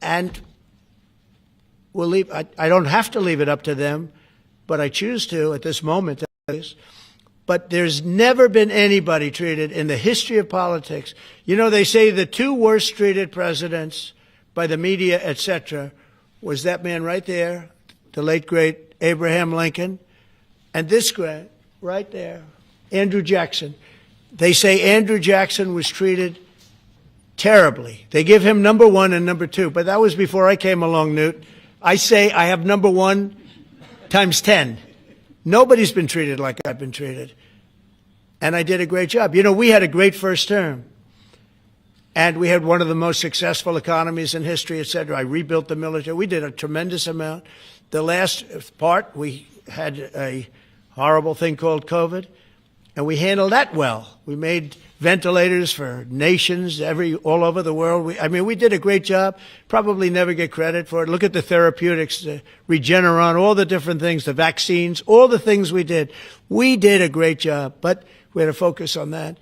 And we'll leave. I don't have to leave it up to them, but I choose to at this moment. But there's never been anybody treated in the history of politics. You know, they say the 2 worst treated presidents by the media, etc., was that man right there, the late, great Abraham Lincoln, and this guy right there, Andrew Jackson. They say Andrew Jackson was treated terribly. They give him number 1 and number 2, but that was before I came along, Newt. I say I have number 1 times 10. Nobody's been treated like I've been treated. And I did a great job. You know, we had a great first term. And we had one of the most successful economies in history, et cetera. I rebuilt the military. We did a tremendous amount. The last part, we had a horrible thing called COVID, and we handled that well. We made ventilators for nations all over the world. We did a great job. Probably never get credit for it. Look at the therapeutics, the Regeneron, all the different things, the vaccines, all the things we did. We did a great job, but we had to focus on that.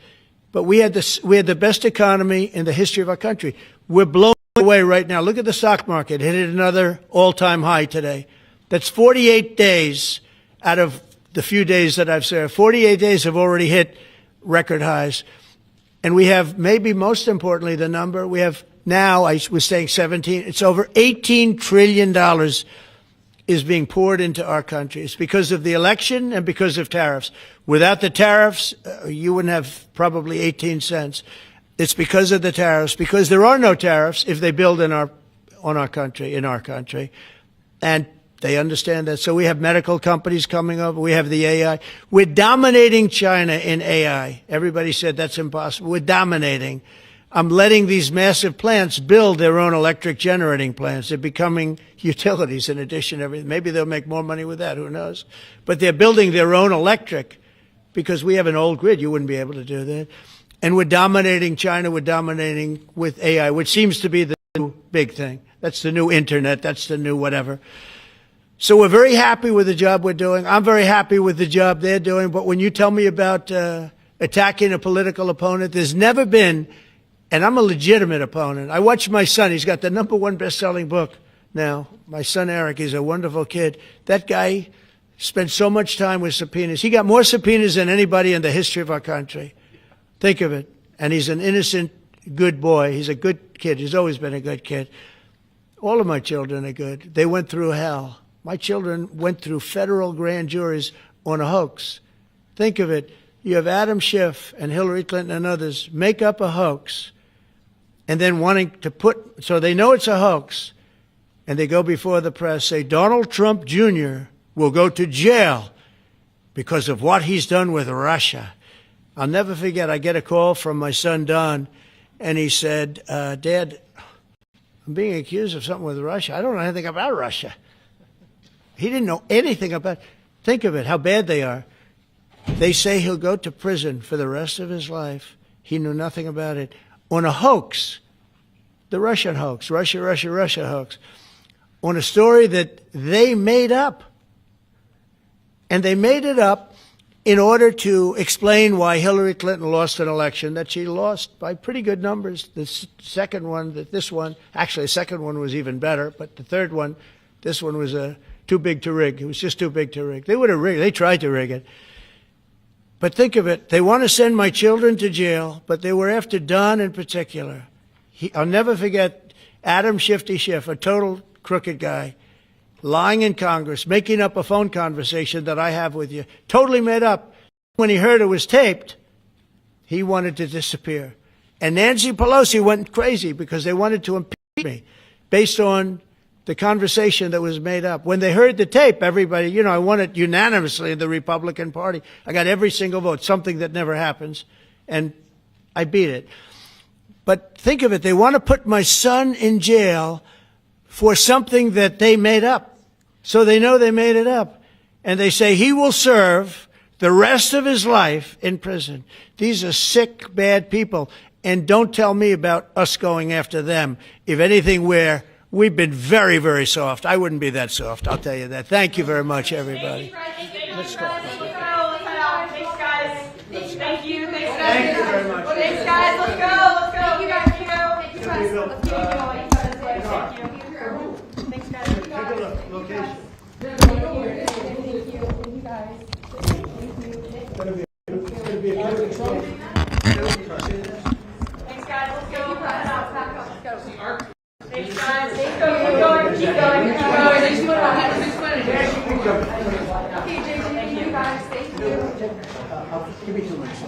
But we had the best economy in the history of our country. We're blown away right now. Look at the stock market. Hit another all-time high today. That's 48 days out of the few days that I've served. 48 days have already hit record highs. And we have, maybe most importantly, the number, we have now, I was saying 17, it's over $18 trillion is being poured into our country. It's because of the election and because of tariffs. Without the tariffs, you wouldn't have probably 18 cents. It's because of the tariffs, because there are no tariffs if they build in our country. And they understand that. So we have medical companies coming up. We have the AI. We're dominating China in AI. Everybody said that's impossible. We're dominating. I'm letting these massive plants build their own electric generating plants. They're becoming utilities in addition to everything. Maybe they'll make more money with that. Who knows? But they're building their own electric because we have an old grid. You wouldn't be able to do that. And we're dominating China. We're dominating with AI, which seems to be the new big thing. That's the new internet. That's the new whatever. So we're very happy with the job we're doing. I'm very happy with the job they're doing. But when you tell me about attacking a political opponent, there's never been, and I'm a legitimate opponent. I watch my son. He's got the #1 best-selling book now. My son, Eric, he's a wonderful kid. That guy spent so much time with subpoenas. He got more subpoenas than anybody in the history of our country. Think of it. And he's an innocent, good boy. He's a good kid. He's always been a good kid. All of my children are good. They went through hell. My children went through federal grand juries on a hoax. Think of it. You have Adam Schiff and Hillary Clinton and others make up a hoax and then wanting to so they know it's a hoax, and they go before the press, say Donald Trump Jr. will go to jail because of what he's done with Russia. I'll never forget, I get a call from my son Don, and he said, Dad, I'm being accused of something with Russia. I don't know anything about Russia. He didn't know anything about. Think of it, how bad they are. They say he'll go to prison for the rest of his life. He knew nothing about it. On a hoax, the Russian hoax, Russia hoax, on a story that they made up. And they made it up in order to explain why Hillary Clinton lost an election that she lost by pretty good numbers. The second one, actually the second one was even better, but the third one, this one was too big to rig. It was just too big to rig. They would have rigged. They tried to rig it. But think of it. They want to send my children to jail, but they were after Don in particular. I'll never forget Adam Shifty Schiff, a total crooked guy, lying in Congress, making up a phone conversation that I have with you, totally made up. When he heard it was taped, he wanted to disappear. And Nancy Pelosi went crazy because they wanted to impeach me based on the conversation that was made up. When they heard the tape, everybody, I won it unanimously in the Republican Party. I got every single vote, something that never happens, and I beat it. But think of it, they want to put my son in jail for something that they made up. So they know they made it up. And they say he will serve the rest of his life in prison. These are sick, bad people. And don't tell me about us going after them. If anything, we've been very, very soft. I wouldn't be that soft, I'll tell you that. Thank you very much, everybody. Let's go. Thanks, guys. Thank you. Thanks, guys. Thank you very much. Thanks, guys. Let's go. Let's go. Thank you, guys. Thank you, guys. Let's keep it going. Thank you. Thanks, guys. Take a look. Location. Thank you, guys. It's going to be a good one. Thanks, guys. Let's go. Back up. Let's go. Thanks, guys. Keep going. Keep going. Okay, JJ. Thank you, guys. Thank you. Give me 2 minutes.